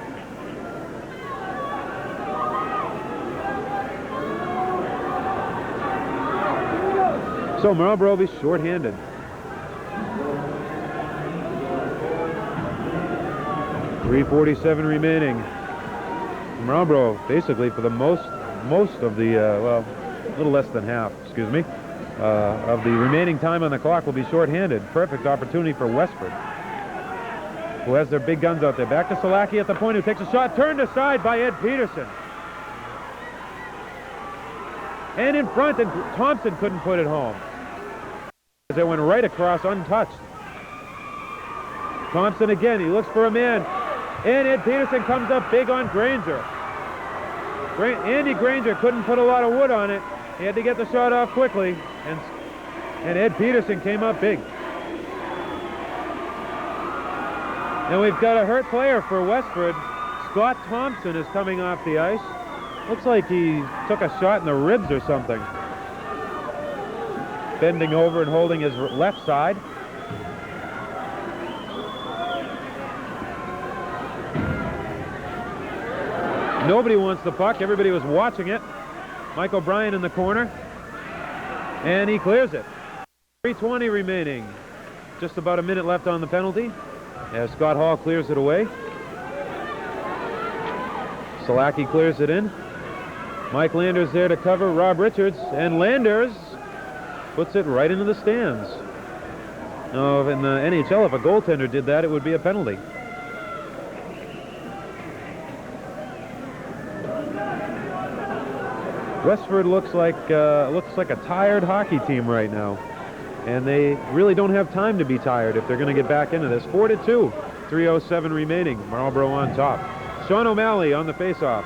So Marlboro will be short-handed. .347 remaining. Marlboro basically for the most of the, well, a little less than half, excuse me, of the remaining time on the clock will be short-handed. Perfect opportunity for Westford, who has their big guns out there. Back to Solacki at the point, who takes a shot, turned aside by Ed Peterson. And in front, and Thompson couldn't put it home. As it went right across untouched. Thompson again, he looks for a man. And Ed Peterson comes up big on Granger. Andy Granger couldn't put a lot of wood on it. He had to get the shot off quickly. And Ed Peterson came up big. And we've got a hurt player for Westford. Scott Thompson is coming off the ice. Looks like he took a shot in the ribs or something. Bending over and holding his left side. Nobody wants the puck. Everybody was watching it. Mike O'Brien in the corner. And he clears it. 3:20 remaining. Just about a minute left on the penalty. As Scott Hall clears it away. Solacki clears it in. Mike Landers there to cover Rob Richards. And Landers puts it right into the stands. Now, in the NHL, if a goaltender did that, it would be a penalty. Westford looks like a tired hockey team right now, and they really don't have time to be tired if they're going to get back into this. 4-2, 3:07 remaining. Marlboro on top. Sean O'Malley on the faceoff.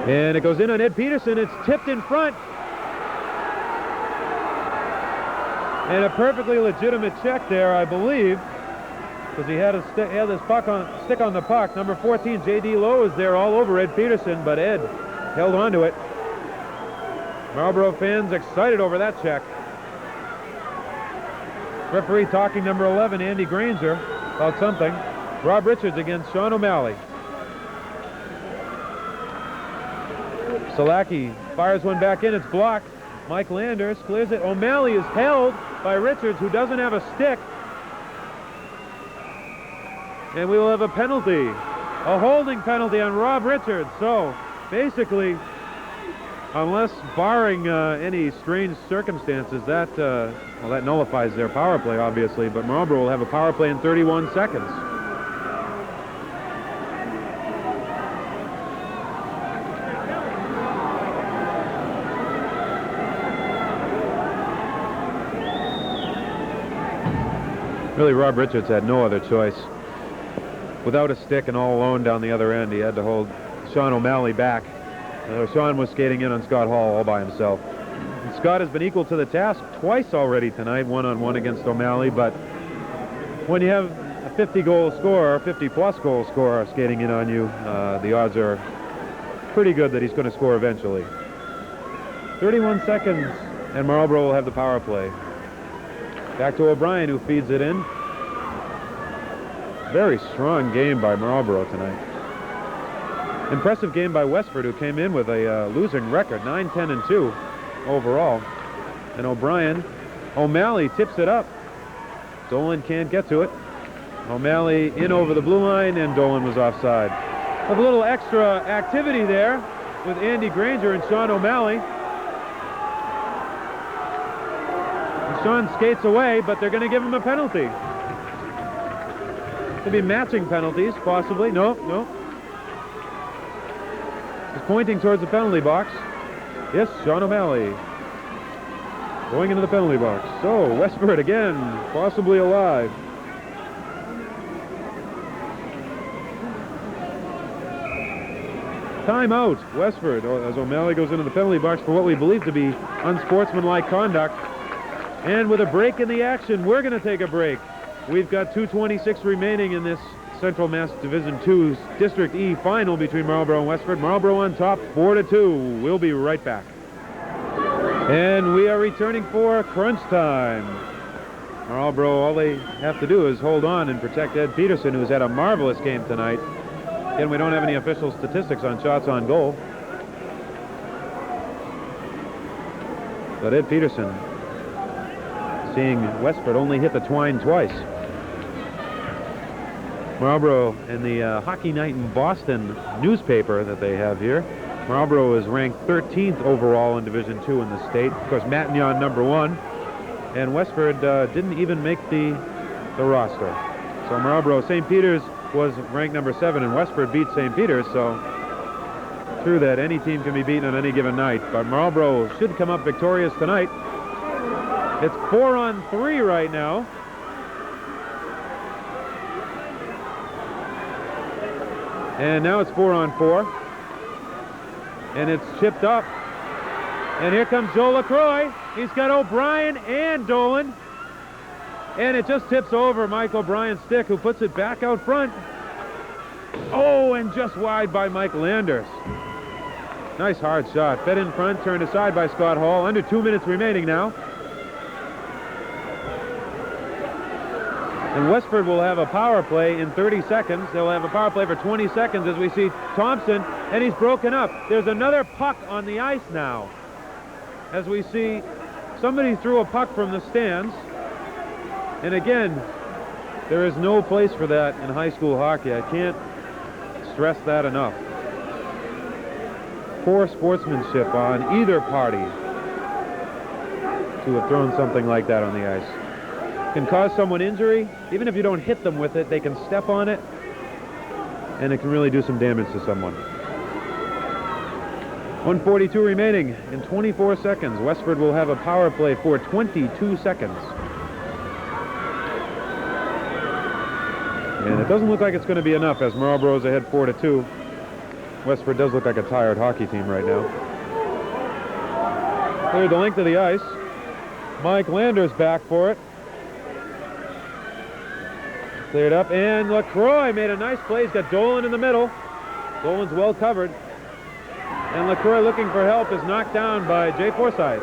And it goes in on Ed Peterson. It's tipped in front. And a perfectly legitimate check there, I believe, because he had his stick on the puck. Number 14, J.D. Lowe, is there all over Ed Peterson, but Ed held on to it. Marlboro fans excited over that check. Referee talking number 11, Andy Granger, about something. Rob Richards against Sean O'Malley. Solacki fires one back in. It's blocked. Mike Landers clears it. O'Malley is held by Richards, who doesn't have a stick. And we will have a penalty, a holding penalty on Rob Richards. So basically, unless barring any strange circumstances, that nullifies their power play, obviously. But Marlboro will have a power play in 31 seconds. Really, Rob Richards had no other choice. Without a stick and all alone down the other end, he had to hold Sean O'Malley back. Sean was skating in on Scott Hall all by himself. And Scott has been equal to the task twice already tonight, one-on-one against O'Malley, but when you have a 50-goal scorer, 50-plus goal scorer skating in on you, the odds are pretty good that he's going to score eventually. 31 seconds, and Marlboro will have the power play. Back to O'Brien, who feeds it in. Very strong game by Marlboro tonight. Impressive game by Westford, who came in with a losing record, 9-10-2 overall. And O'Malley tips it up. Dolan can't get to it. O'Malley in over the blue line, and Dolan was offside. A little extra activity there with Andy Granger and Sean O'Malley. And Sean skates away, but they're going to give him a penalty. Could be matching penalties, possibly. No. He's pointing towards the penalty box. Yes, Sean O'Malley going into the penalty box. So, Westford again, possibly alive. Timeout, Westford, as O'Malley goes into the penalty box for what we believe to be unsportsmanlike conduct. And with a break in the action, we're going to take a break. We've got 2:26 remaining in this Central Mass Division 2's District E final between Marlboro and Westford. Marlboro on top, 4-2. We'll be right back. And we are returning for crunch time. Marlboro, all they have to do is hold on and protect Ed Peterson, who's had a marvelous game tonight. Again, we don't have any official statistics on shots on goal. But Ed Peterson seeing Westford only hit the twine twice. Marlborough, in the Hockey Night in Boston newspaper that they have here, Marlborough is ranked 13th overall in Division II in the state. Of course, Matignon #1, and Westford didn't even make the roster. So Marlborough, St. Peter's was ranked #7, and Westford beat St. Peter's, so true that any team can be beaten on any given night, but Marlborough should come up victorious tonight. It's 4-on-3 right now. And now it's 4-on-4. And it's chipped up. And here comes Joe LaCroix. He's got O'Brien and Dolan. And it just tips over Mike O'Brien's stick, who puts it back out front. Oh, and just wide by Mike Landers. Nice hard shot. Fed in front, turned aside by Scott Hall. Under 2 minutes remaining now. And Westford will have a power play in 30 seconds. They'll have a power play for 20 seconds as we see Thompson, and he's broken up. There's another puck on the ice now. As we see somebody threw a puck from the stands. And again, there is no place for that in high school hockey. I can't stress that enough. Poor sportsmanship on either party to have thrown something like that on the ice. Can cause someone injury. Even if you don't hit them with it, they can step on it, and it can really do some damage to someone. 1:42 remaining in 24 seconds. Westford will have a power play for 22 seconds. And it doesn't look like it's going to be enough, as Marlborough's ahead 4-2. Westford does look like a tired hockey team right now. Cleared the length of the ice. Mike Landers back for it. Cleared up, and LaCroix made a nice play. He's got Dolan in the middle. Dolan's well covered. And LaCroix, looking for help, is knocked down by Jay Forsythe.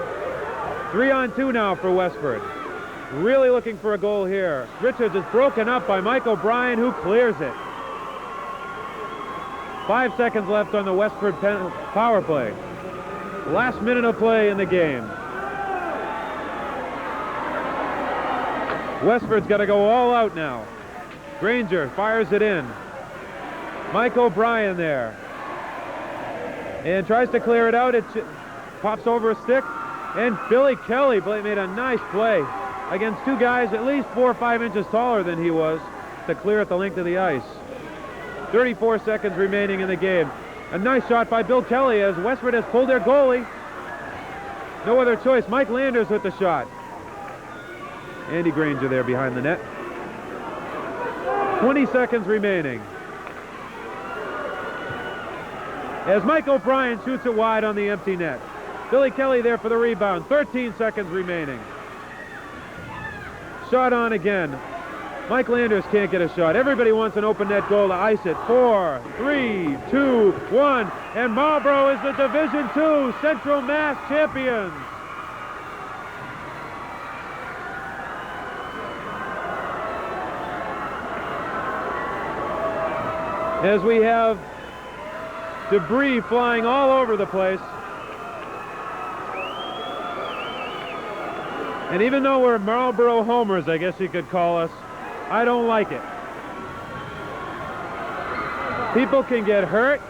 3-on-2 now for Westford. Really looking for a goal here. Richards is broken up by Mike O'Brien, who clears it. 5 seconds left on the Westford power play. Last minute of play in the game. Westford's got to go all out now. Granger fires it in. Mike O'Brien there. And tries to clear it out. It pops over a stick. And Billy Kelly made a nice play against two guys at least 4 or 5 inches taller than he was to clear at the length of the ice. 34 seconds remaining in the game. A nice shot by Bill Kelly as Westford has pulled their goalie. No other choice. Mike Landers with the shot. Andy Granger there behind the net. 20 seconds remaining. As Mike O'Brien shoots it wide on the empty net. Billy Kelly there for the rebound. 13 seconds remaining. Shot on again. Mike Landers can't get a shot. Everybody wants an open net goal to ice it. 4, 3, 2, 1. And Marlborough is the Division II Central Mass champions. As we have debris flying all over the place. And even though we're Marlborough homers, I guess you could call us, I don't like it. People can get hurt,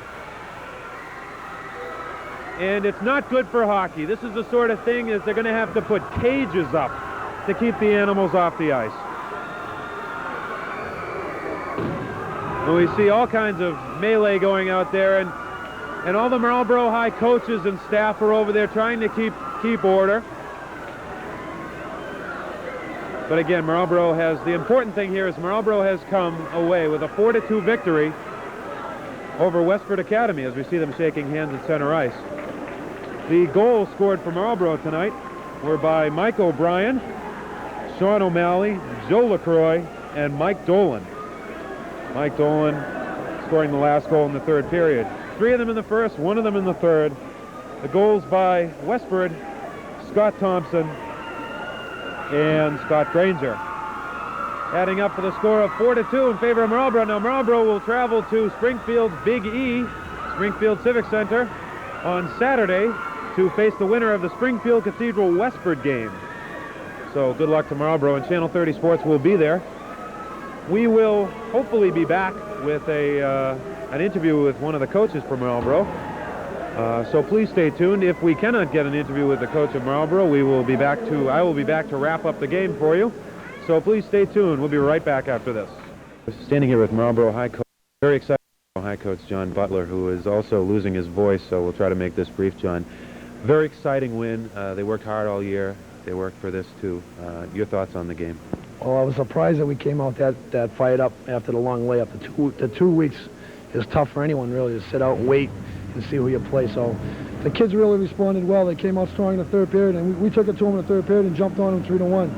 and it's not good for hockey. This is the sort of thing is they're going to have to put cages up to keep the animals off the ice. And we see all kinds of melee going out there, and all the Marlborough High coaches and staff are over there trying to keep order. But again, Marlborough has, the important thing here is Marlborough has come away with a 4-2 victory over Westford Academy as we see them shaking hands at center ice. The goals scored for Marlborough tonight were by Mike O'Brien, Sean O'Malley, Joe LaCroix, and Mike Dolan. Mike Dolan scoring the last goal in the third period. 3 of them in the first, 1 of them in the third. The goals by Westford, Scott Thompson, and Scott Granger. adding up for the score of 4-2 in favor of Marlboro. Now Marlboro will travel to Springfield's Big E, Springfield Civic Center, on Saturday to face the winner of the Springfield Cathedral Westford game. So good luck to Marlboro, and Channel 30 Sports will be there. We will hopefully be back with an interview with one of the coaches for Marlboro. So please stay tuned. If we cannot get an interview with the coach of Marlboro, I will be back to wrap up the game for you. So please stay tuned. We'll be right back after this. We're standing here with Marlboro High coach, very excited High coach John Butler, who is also losing his voice, so we'll try to make this brief, John. Very exciting win. They worked hard all year. They worked for this too. Your thoughts on the game? Well, I was surprised that we came out that fired up after the long layup. The 2 weeks is tough for anyone really, to sit out and wait and see who you play. So the kids really responded well. They came out strong in the third period, and we took it to them in the third period and jumped on them 3-1.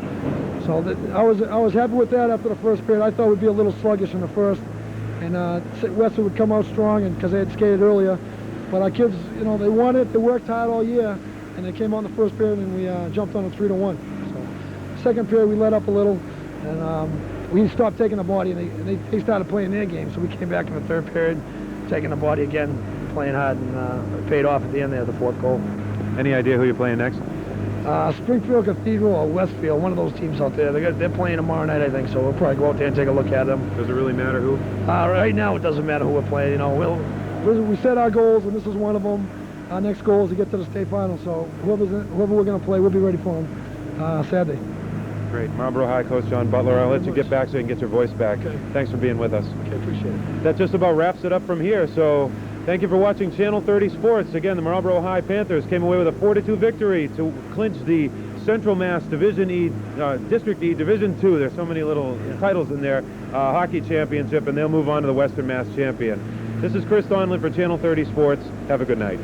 So I was happy with that after the first period. I thought we'd be a little sluggish in the first, and Westwood would come out strong because they had skated earlier. But our kids, you know, they won it. They worked hard all year, and they came out in the first period, and we jumped on them 3-1. So second period we let up a little, and we stopped taking the body, and they started playing their game. So we came back in the third period, taking the body again, playing hard, and it paid off at the end there, the fourth goal. Any idea who you're playing next? Springfield Cathedral or Westfield, one of those teams out there. They're playing tomorrow night, I think, so we'll probably go out there and take a look at them. Does it really matter who? Right now, it doesn't matter who we're playing. You know, we set our goals, and this is one of them. Our next goal is to get to the state final, so whoever we're going to play, we'll be ready for them Saturday. Great. Marlboro High coach John Butler, I'll let you get back so you can get your voice back. Okay. Thanks for being with us. Okay, appreciate it. That just about wraps it up from here, so thank you for watching Channel 30 Sports. Again, the Marlboro High Panthers came away with a 4-2 victory to clinch the Central Mass Division E, District E, Division 2. There's so many little titles in there. Hockey Championship, and they'll move on to the Western Mass Champion. This is Chris Donlin for Channel 30 Sports. Have a good night.